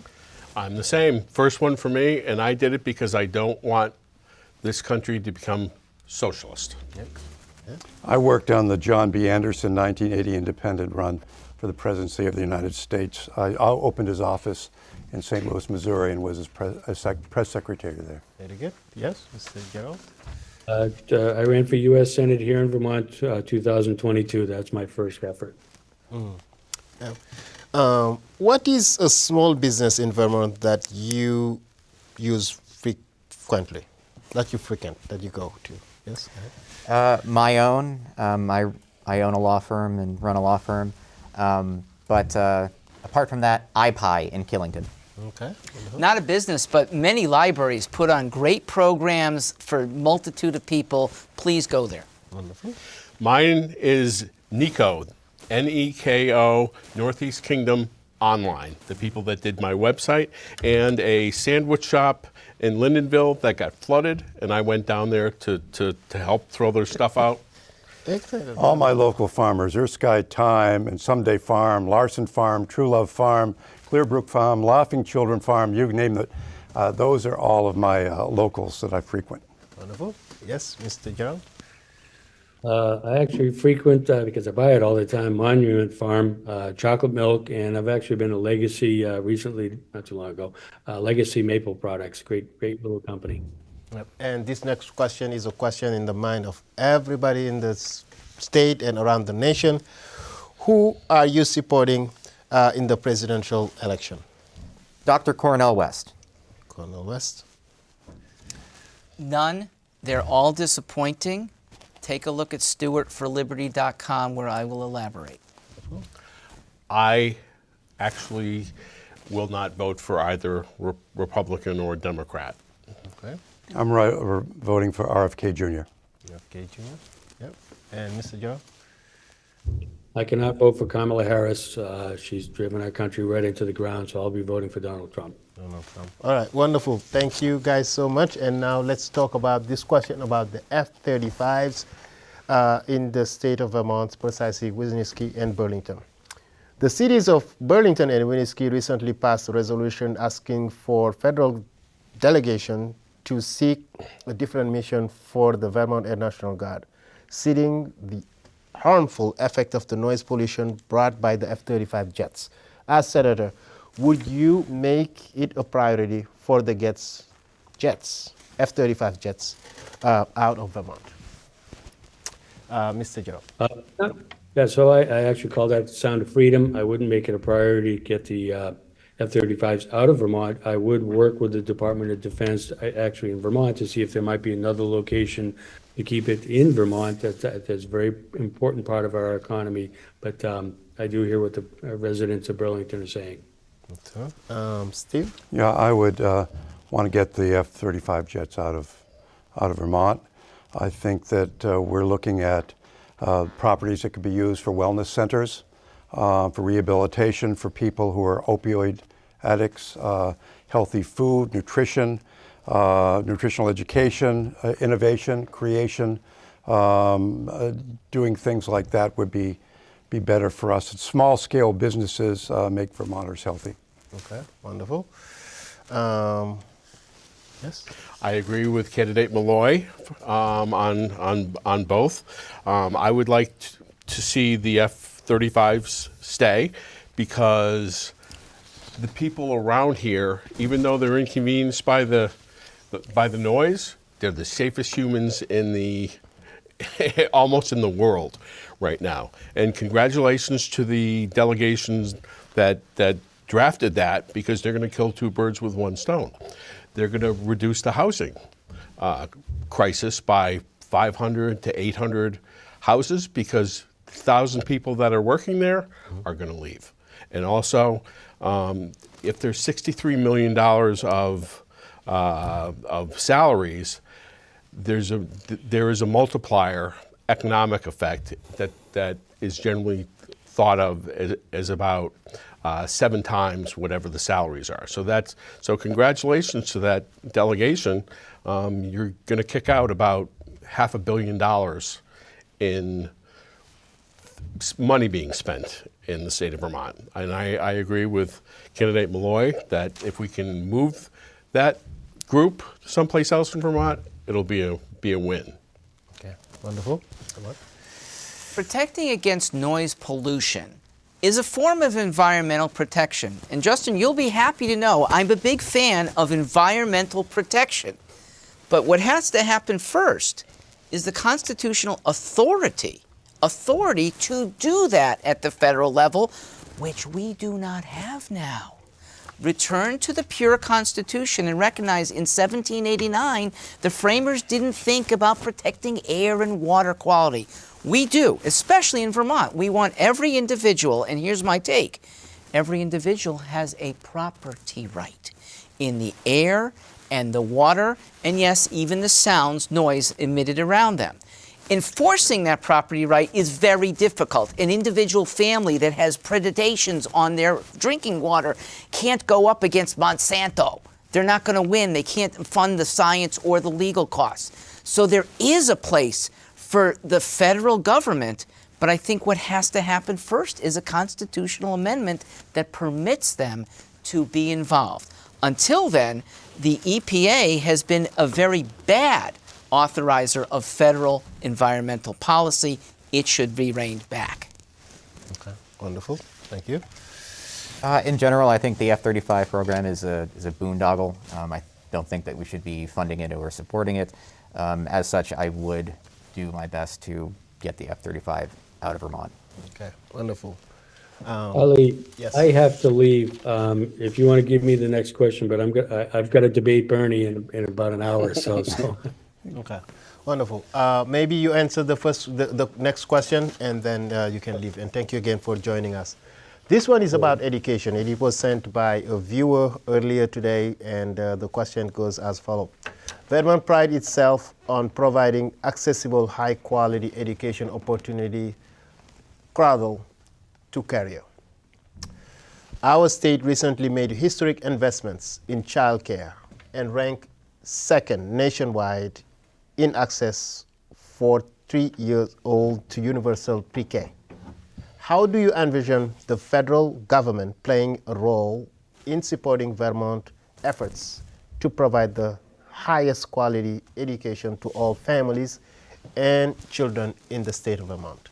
I'm the same. First one for me, and I did it because I don't want this country to become socialist. Yep. Yeah. I worked on the John B. Anderson 1980 independent run for the presidency of the United States. I opened his office in St. Louis, Missouri, and was his press secretary there. Very good. Yes, Mr. Gerald. I ran for U.S. Senate here in Vermont 2022. That's my first effort. Yeah. What is a small business in Vermont that you use frequently, that you go to? Yes. My own. I own a law firm and run a law firm. But apart from that, iPie in Killington. Okay. Not a business, but many libraries put on great programs for a multitude of people. Please go there. Wonderful. Mine is NECO, N-E-K-O, Northeast Kingdom online, the people that did my website, and a sandwich shop in Lindenville that got flooded, and I went down there to help throw their stuff out. Excellent. All my local farmers, Erskine Time and Someday Farm, Larson Farm, True Love Farm, Clearbrook Farm, Laughing Children Farm, you name it. Those are all of my locals that I frequent. Wonderful. Yes, Mr. Gerald? I actually frequent, because I buy it all the time, Monument Farm, chocolate milk, and I've actually been to Legacy recently, not too long ago, Legacy Maple Products, great little company. Yep. And this next question is a question in the mind of everybody in the state and around the nation. Who are you supporting in the presidential election? Dr. Cornel West. Cornel West. None. They're all disappointing. Take a look at stewartforliberty.com where I will elaborate. I actually will not vote for either Republican or Democrat. Okay. I'm voting for RFK Jr. RFK Jr. Yep. And Mr. Gerald? I cannot vote for Kamala Harris. She's driven our country right into the ground, so I'll be voting for Donald Trump. Donald Trump. All right, wonderful. Thank you guys so much. And now let's talk about this question about the F-35s in the state of Vermont, precisely Winooski and Burlington. The cities of Burlington and Winooski recently passed a resolution asking for federal delegation to seek a different mission for the Vermont Air National Guard, citing the harmful effect of the noise pollution brought by the F-35 jets. As Senator, would you make it a priority for the jets, F-35 jets, out of Vermont? Mr. Gerald. Yeah, so I actually call that the sound of freedom. I wouldn't make it a priority to get the F-35s out of Vermont. I would work with the Department of Defense, actually in Vermont, to see if there might be another location to keep it in Vermont. That's a very important part of our economy. But I do hear what the residents of Burlington are saying. Steve? Yeah, I would want to get the F-35 jets out of Vermont. I think that we're looking at properties that could be used for wellness centers, for rehabilitation for people who are opioid addicts, healthy food, nutrition, nutritional education, innovation, creation. Doing things like that would be better for us. Small-scale businesses make Vermonters healthy. Okay, wonderful. Yes? I agree with candidate Malloy on both. I would like to see the F-35s stay because the people around here, even though they're inconvenienced by the noise, they're the safest humans in the almost in the world right now. And congratulations to the delegations that drafted that, because they're going to kill two birds with one stone. They're going to reduce the housing crisis by 500 to 800 houses, because 1,000 people that are working there are going to leave. And also, if there's $63 million of salaries, there is a multiplier economic effect that is generally thought of as about 7 times whatever the salaries are. So congratulations to that delegation. You're going to kick out about $500 million in money being spent in the state of Vermont. And I agree with candidate Malloy that if we can move that group someplace else in Vermont, it'll be a win. Okay, wonderful. Protecting against noise pollution is a form of environmental protection. And Justin, you'll be happy to know I'm a big fan of environmental protection. But what has to happen first is the constitutional authority to do that at the federal level, which we do not have now. Return to the pure Constitution and recognize in 1789, the framers didn't think about protecting air and water quality. We do, especially in Vermont. We want every individual, and here's my take, every individual has a property right in the air and the water, and yes, even the sounds, noise emitted around them. Enforcing that property right is very difficult. An individual family that has predations on their drinking water can't go up against Monsanto. They're not going to win. They can't fund the science or the legal costs. So there is a place for the federal government, but I think what has to happen first is a constitutional amendment that permits them to be involved. Until then, the EPA has been a very bad authorizer of federal environmental policy. It should be reined back. Okay, wonderful. Thank you. In general, I think the F-35 program is a boondoggle. I don't think that we should be funding it or supporting it. As such, I would do my best to get the F-35 out of Vermont. Okay, wonderful. Ali, yes. I have to leave. If you want to give me the next question, but I've got to debate Bernie in about an hour or so. Okay, wonderful. Maybe you answer the next question, and then you can leave. And thank you again for joining us. This one is about education. It was sent by a viewer earlier today, and the question goes as follows. Vermont prides itself on providing accessible, high-quality education opportunity, cradle to career. Our state recently made historic investments in childcare and ranked second nationwide in access for 3 years old to universal pre-K. How do you envision the federal government playing a role in supporting Vermont efforts to provide the highest quality education to all families and children in the state of Vermont?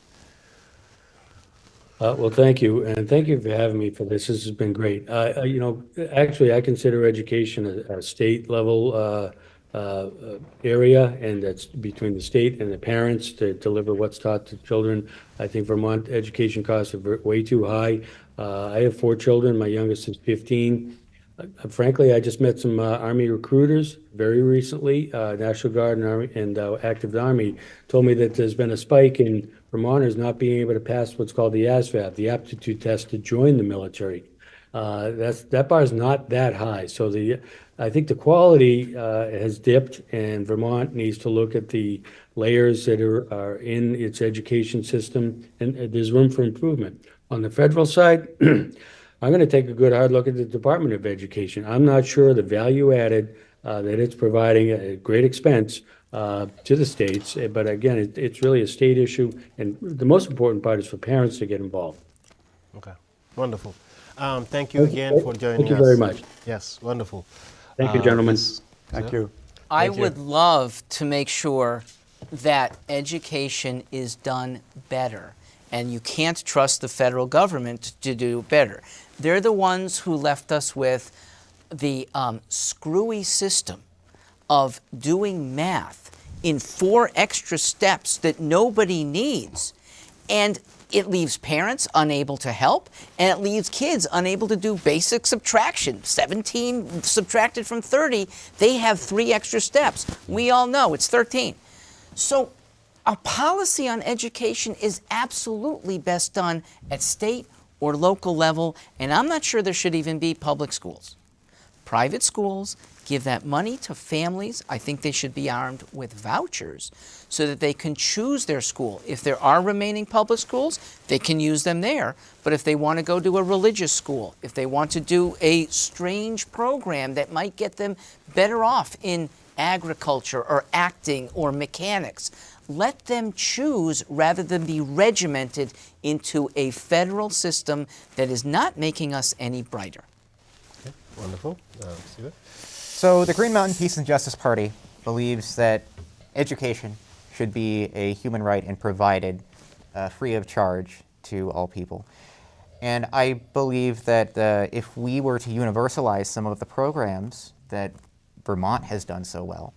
Well, thank you, and thank you for having me for this. This has been great. Actually, I consider education a state level area, and that's between the state and the parents to deliver what's taught to children. I think Vermont education costs are way too high. I have 4 children. My youngest is 15. Frankly, I just met some Army recruiters very recently. National Guard and Army and active Army told me that there's been a spike in Vermonters not being able to pass what's called the ASVAB, the aptitude test to join the military. That bar is not that high. So I think the quality has dipped, and Vermont needs to look at the layers that are in its education system, and there's room for improvement. On the federal side, I'm going to take a good hard look at the Department of Education. I'm not sure the value added that it's providing at a great expense to the states, but again, it's really a state issue, and the most important part is for parents to get involved. Okay, wonderful. Thank you again for joining us. Thank you very much. Yes, wonderful. Thank you, gentlemen. Thank you. I would love to make sure that education is done better, and you can't trust the federal government to do better. They're the ones who left us with the screwy system of doing math in 4 extra steps that nobody needs. And it leaves parents unable to help, and it leaves kids unable to do basic subtraction. 17 subtracted from 30, they have 3 extra steps. We all know it's 13. So a policy on education is absolutely best done at state or local level, and I'm not sure there should even be public schools. Private schools give that money to families. I think they should be armed with vouchers so that they can choose their school. If there are remaining public schools, they can use them there. But if they want to go to a religious school, if they want to do a strange program that might get them better off in agriculture or acting or mechanics, let them choose rather than be regimented into a federal system that is not making us any brighter. Okay, wonderful. Stephen? So the Green Mountain Peace and Justice Party believes that education should be a human right and provided free of charge to all people. And I believe that if we were to universalize some of the programs that Vermont has done so well,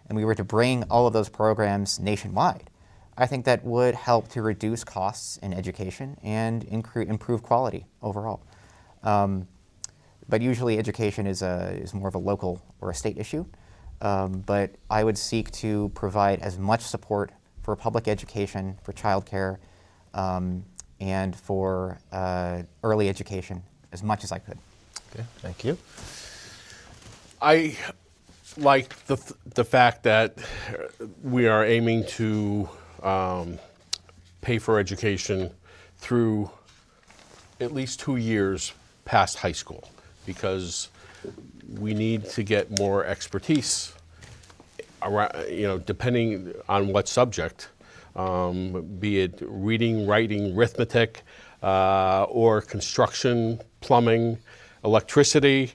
and we were to bring all of those programs nationwide, I think that would help to reduce costs in education and improve quality overall. But usually education is more of a local or a state issue. But I would seek to provide as much support for public education, for childcare, and for early education as much as I could. Okay, thank you. I like the fact that we are aiming to pay for education through at least 2 years past high school, because we need to get more expertise around, depending on what subject, be it reading, writing, arithmetic, or construction, plumbing, electricity.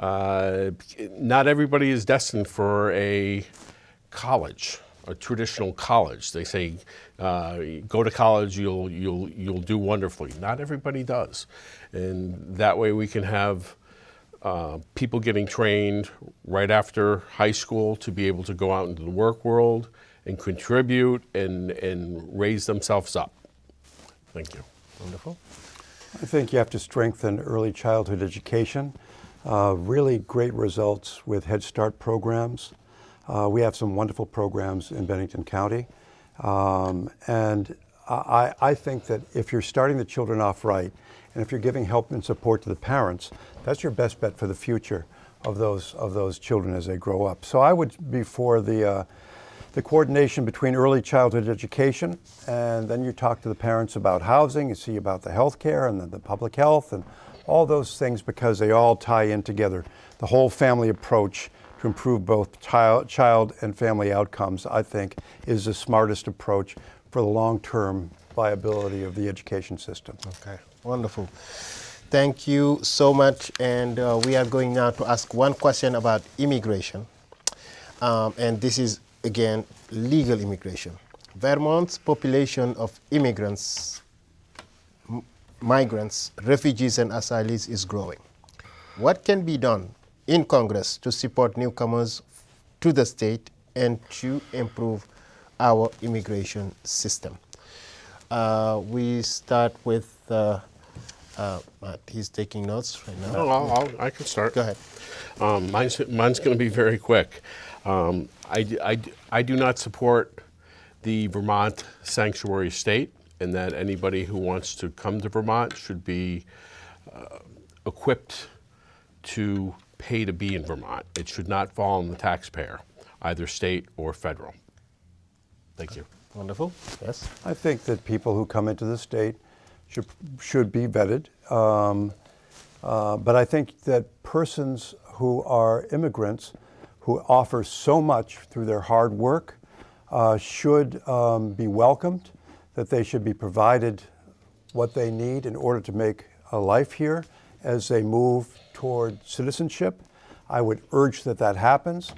Not everybody is destined for a college, a traditional college. They say, go to college, you'll do wonderfully. Not everybody does, and that way we can have people getting trained right after high school to be able to go out into the work world and contribute and raise themselves up. Thank you. Wonderful. I think you have to strengthen early childhood education. Really great results with Head Start programs. We have some wonderful programs in Bennington County. And I think that if you're starting the children off right, and if you're giving help and support to the parents, that's your best bet for the future of those children as they grow up. So I would be for the coordination between early childhood education, and then you talk to the parents about housing, you see about the health care and the public health and all those things, because they all tie in together. The whole family approach to improve both child and family outcomes, I think, is the smartest approach for the long-term viability of the education system. Okay, wonderful. Thank you so much. And we are going now to ask one question about immigration. And this is, again, legal immigration. Vermont's population of immigrants, migrants, refugees, and asylees is growing. What can be done in Congress to support newcomers to the state and to improve our immigration system? We start with Matt. He's taking notes right now. Oh, I can start. Go ahead. Mine's going to be very quick. I do not support the Vermont sanctuary state, and that anybody who wants to come to Vermont should be equipped to pay to be in Vermont. It should not fall on the taxpayer, either state or federal. Thank you. Wonderful. Yes. I think that people who come into the state should be vetted. But I think that persons who are immigrants who offer so much through their hard work should be welcomed, that they should be provided what they need in order to make a life here as they move toward citizenship. I would urge that that happens.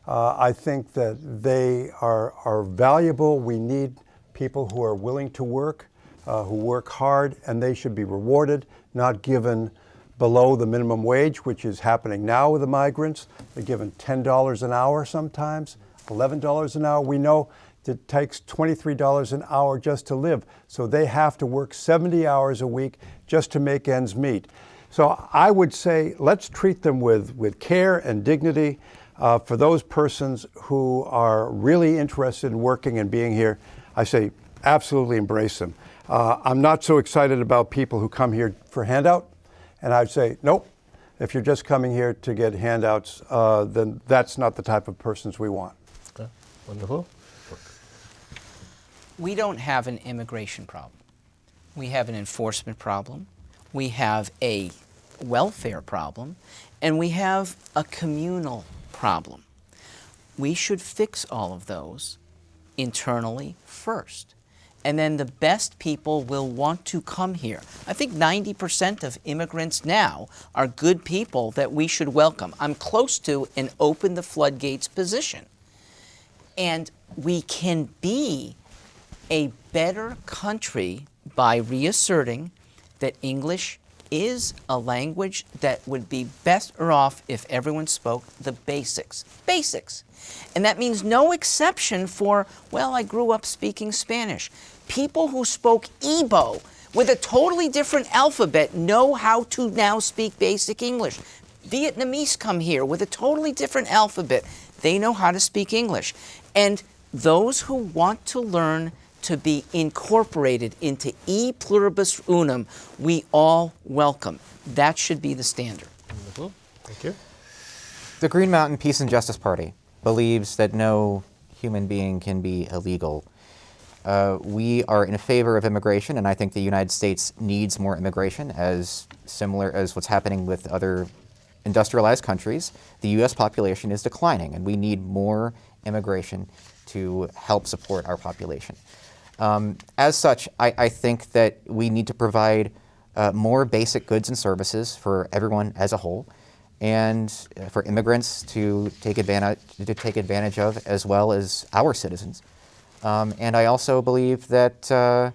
I think that they are valuable. We need people who are willing to work, who work hard, and they should be rewarded, not given below the minimum wage, which is happening now with the migrants. They're given $10 an hour sometimes, $11 an hour. We know it takes $23 an hour just to live. So they have to work 70 hours a week just to make ends meet. So I would say let's treat them with care and dignity. For those persons who are really interested in working and being here, I say absolutely embrace them. I'm not so excited about people who come here for handout, and I'd say, nope, if you're just coming here to get handouts, then that's not the type of persons we want. Okay. Wonderful. We don't have an immigration problem. We have an enforcement problem. We have a welfare problem, and we have a communal problem. We should fix all of those internally first, and then the best people will want to come here. I think 90% of immigrants now are good people that we should welcome. I'm close to an open the floodgates position. And we can be a better country by reasserting that English is a language that would be better off if everyone spoke the basics. Basics. And that means no exception for, well, I grew up speaking Spanish. People who spoke Igbo with a totally different alphabet know how to now speak basic English. Vietnamese come here with a totally different alphabet. They know how to speak English. And those who want to learn to be incorporated into e pluribus unum, we all welcome. That should be the standard. Wonderful. Thank you. The Green Mountain Peace and Justice Party believes that no human being can be illegal. We are in favor of immigration, and I think the United States needs more immigration, as similar as what's happening with other industrialized countries. The U.S. population is declining, and we need more immigration to help support our population. As such, I think that we need to provide more basic goods and services for everyone as a whole, and for immigrants to take advantage of, as well as our citizens. And I also believe that the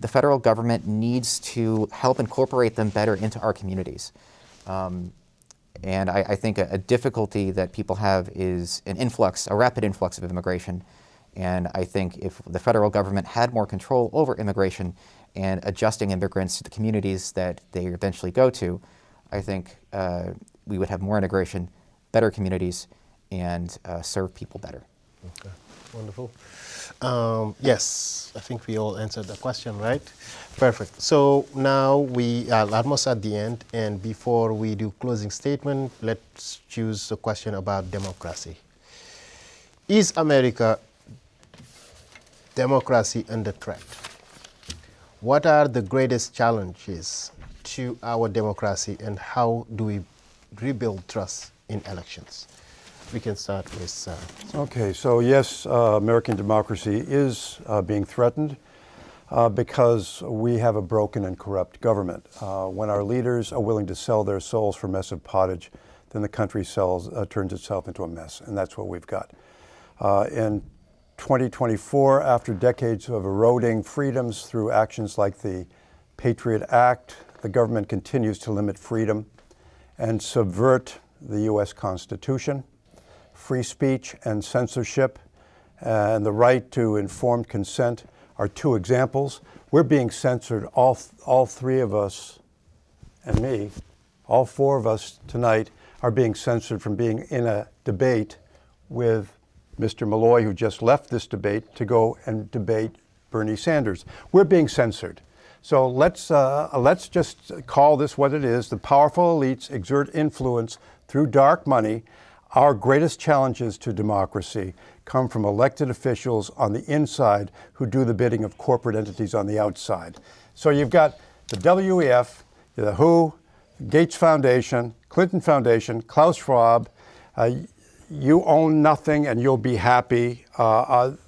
federal government needs to help incorporate them better into our communities. And I think a difficulty that people have is a rapid influx of immigration. And I think if the federal government had more control over immigration and adjusting immigrants to the communities that they eventually go to, I think we would have more integration, better communities, and serve people better. Okay, wonderful. Yes, I think we all answered the question, right? Perfect. So now we are almost at the end, and before we do closing statement, let's choose a question about democracy. Is America democracy under threat? What are the greatest challenges to our democracy, and how do we rebuild trust in elections? We can start with... Okay, so yes, American democracy is being threatened because we have a broken and corrupt government. When our leaders are willing to sell their souls for a mess of pottage, then the country turns itself into a mess, and that's what we've got. In 2024, after decades of eroding freedoms through actions like the Patriot Act, the government continues to limit freedom and subvert the U.S. Constitution. Free speech and censorship and the right to informed consent are two examples. We're being censored, all three of us and me, all four of us tonight are being censored from being in a debate with Mr. Malloy, who just left this debate to go and debate Bernie Sanders. We're being censored. So let's just call this what it is. The powerful elites exert influence through dark money. Our greatest challenges to democracy come from elected officials on the inside who do the bidding of corporate entities on the outside. So you've got the WEF, the WHO, Gates Foundation, Clinton Foundation, Klaus Schwab. You own nothing and you'll be happy.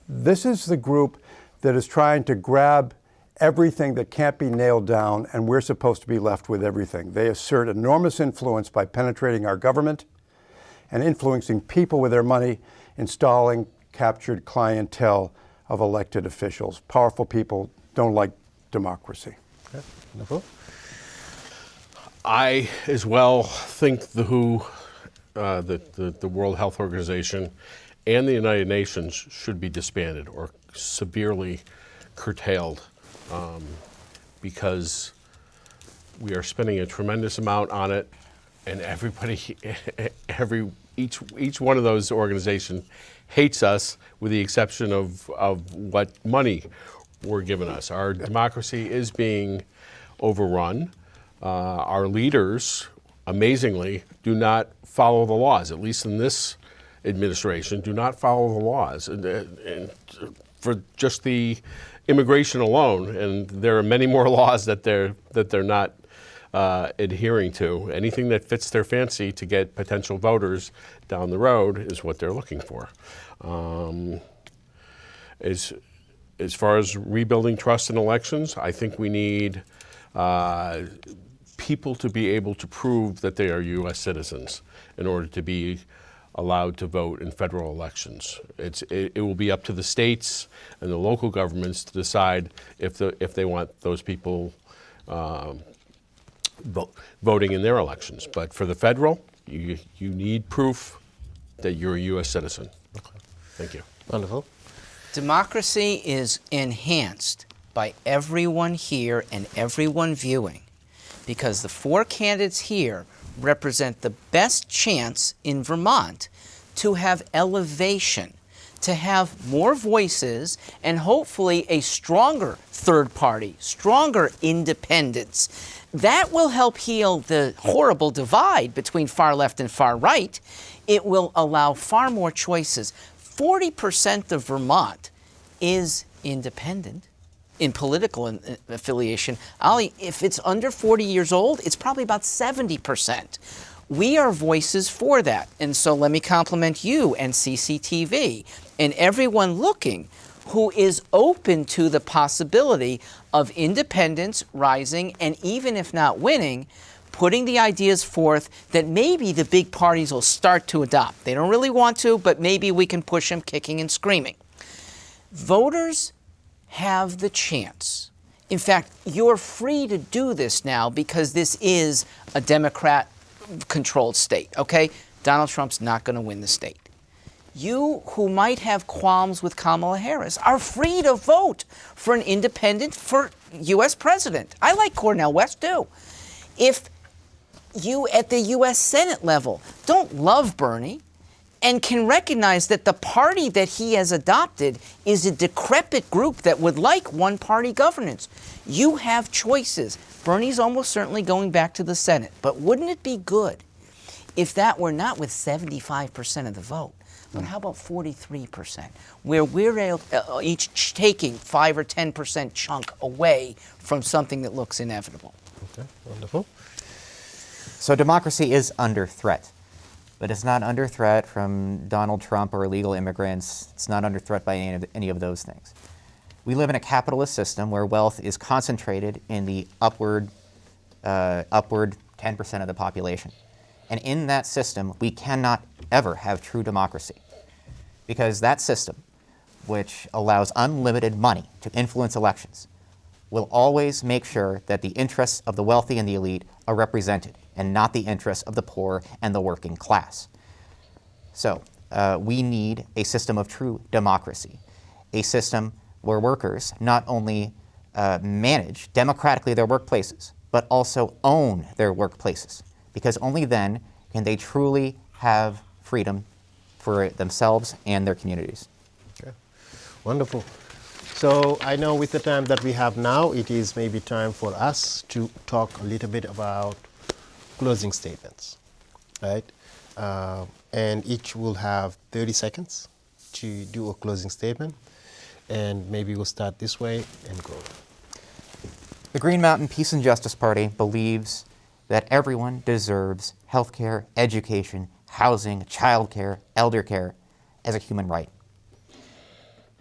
This is the group that is trying to grab everything that can't be nailed down, and we're supposed to be left with everything. They assert enormous influence by penetrating our government and influencing people with their money, installing captured clientele of elected officials. Powerful people don't like democracy. Okay. Wonderful. I as well think the WHO, the World Health Organization, and the United Nations should be disbanded or severely curtailed because we are spending a tremendous amount on it, and each one of those organizations hates us, with the exception of what money we're giving us. Our democracy is being overrun. Our leaders, amazingly, do not follow the laws, at least in this administration, do not follow the laws. And for just the immigration alone, and there are many more laws that they're not adhering to. Anything that fits their fancy to get potential voters down the road is what they're looking for. As far as rebuilding trust in elections, I think we need people to be able to prove that they are U.S. citizens in order to be allowed to vote in federal elections. It will be up to the states and the local governments to decide if they want those people voting in their elections. But for the federal, you need proof that you're a U.S. citizen. Okay. Thank you. Wonderful. Democracy is enhanced by everyone here and everyone viewing, because the four candidates here represent the best chance in Vermont to have elevation, to have more voices, and hopefully a stronger third party, stronger independents. That will help heal the horrible divide between far left and far right. It will allow far more choices. 40% of Vermont is independent in political affiliation. Ollie, if it's under 40 years old, it's probably about 70%. We are voices for that. And so let me compliment you and CCTV and everyone looking who is open to the possibility of independence rising, and even if not winning, putting the ideas forth that maybe the big parties will start to adopt. They don't really want to, but maybe we can push them kicking and screaming. Voters have the chance. In fact, you're free to do this now because this is a Democrat-controlled state, okay? Donald Trump's not going to win the state. You who might have qualms with Kamala Harris are free to vote for an independent for U.S. president. I like Cornel West, too. If you at the U.S. Senate level don't love Bernie and can recognize that the party that he has adopted is a decrepit group that would like one-party governance, you have choices. Bernie's almost certainly going back to the Senate. But wouldn't it be good if that were not with 75% of the vote? But how about 43%, where we're each taking 5 or 10% chunk away from something that looks inevitable? Okay, wonderful. So democracy is under threat, but it's not under threat from Donald Trump or illegal immigrants. It's not under threat by any of those things. We live in a capitalist system where wealth is concentrated in the upward 10% of the population. And in that system, we cannot ever have true democracy, because that system, which allows unlimited money to influence elections, will always make sure that the interests of the wealthy and the elite are represented, and not the interests of the poor and the working class. So we need a system of true democracy, a system where workers not only manage democratically their workplaces, but also own their workplaces, because only then can they truly have freedom for themselves and their communities. Okay. Wonderful. So I know with the time that we have now, it is maybe time for us to talk a little bit about closing statements, right? And each will have 30 seconds to do a closing statement. And maybe we'll start this way and go. The Green Mountain Peace and Justice Party believes that everyone deserves health care, education, housing, child care, elder care as a human right.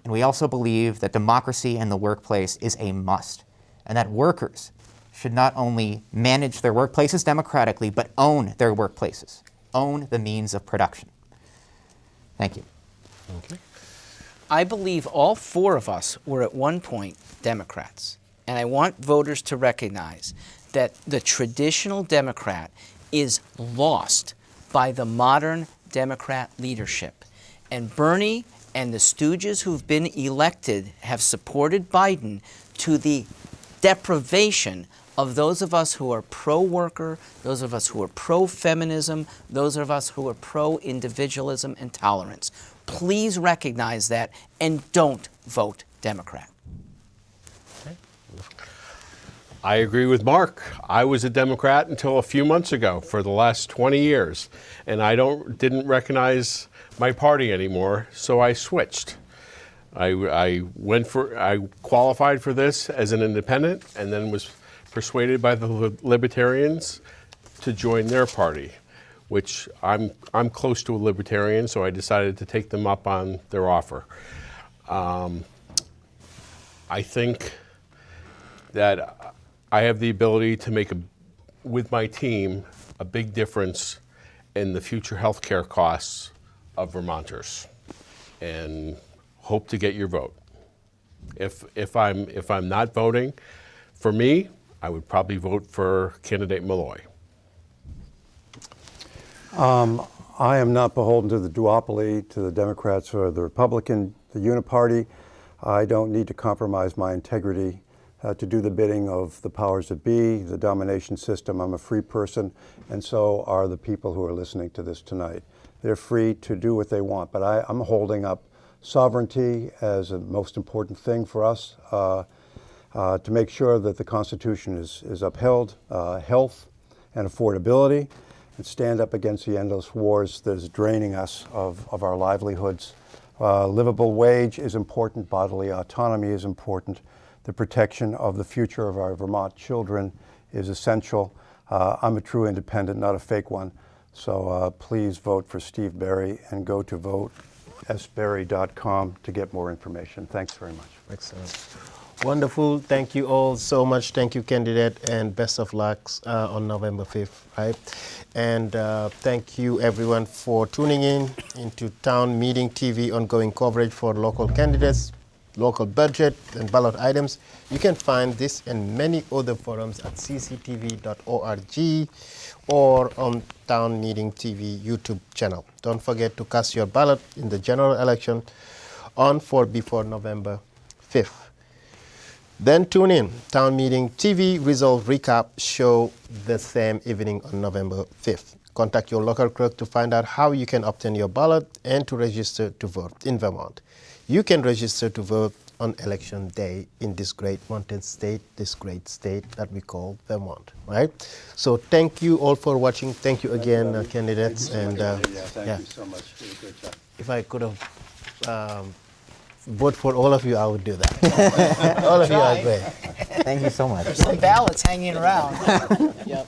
And we also believe that democracy in the workplace is a must, and that workers should not only manage their workplaces democratically, but own their workplaces, own the means of production. Thank you. Okay. I believe all four of us were at one point Democrats, and I want voters to recognize that the traditional Democrat is lost by the modern Democrat leadership. And Bernie and the stooges who've been elected have supported Biden to the deprivation of those of us who are pro-worker, those of us who are pro-feminism, those of us who are pro-individualism and tolerance. Please recognize that and don't vote Democrat. I agree with Mark. I was a Democrat until a few months ago for the last 20 years, and I didn't recognize my party anymore, so I switched. I qualified for this as an independent, and then was persuaded by the Libertarians to join their party, which I'm close to a Libertarian, so I decided to take them up on their offer. I think that I have the ability to make, with my team, a big difference in the future health care costs of Vermonters, and hope to get your vote. If I'm not voting for me, I would probably vote for candidate Malloy. I am not beholden to the duopoly, to the Democrats or the Republican, the uniparty. I don't need to compromise my integrity to do the bidding of the powers that be, the domination system. I'm a free person, and so are the people who are listening to this tonight. They're free to do what they want, but I'm holding up sovereignty as a most important thing for us, to make sure that the Constitution is upheld, health and affordability, and stand up against the endless wars that is draining us of our livelihoods, Livable wage is important. Bodily autonomy is important. The protection of the future of our Vermont children is essential. I'm a true independent, not a fake one. So please vote for Steve Berry and go to votesberry.com to get more information. Thanks very much. Excellent. Wonderful. Thank you all so much. Thank you, candidate, and best of luck on November 5th, right? And thank you, everyone, for tuning in into Town Meeting TV ongoing coverage for local candidates, local budget, and ballot items. You can find this and many other forums at cctv.org or on Town Meeting TV YouTube channel. Don't forget to cast your ballot in the general election on or before November 5th. Then tune in. Town Meeting TV result recap show the same evening on November 5th. Contact your local clerk to find out how you can obtain your ballot and to register to vote in Vermont. You can register to vote on election day in this great mountain state, this great state that we call Vermont, right? So thank you all for watching. Thank you again, candidates. Thank you so much. You did a great job. If I could have vote for all of you, I would do that. All of you are great. Thank you so much. Some ballots hanging around. Yep.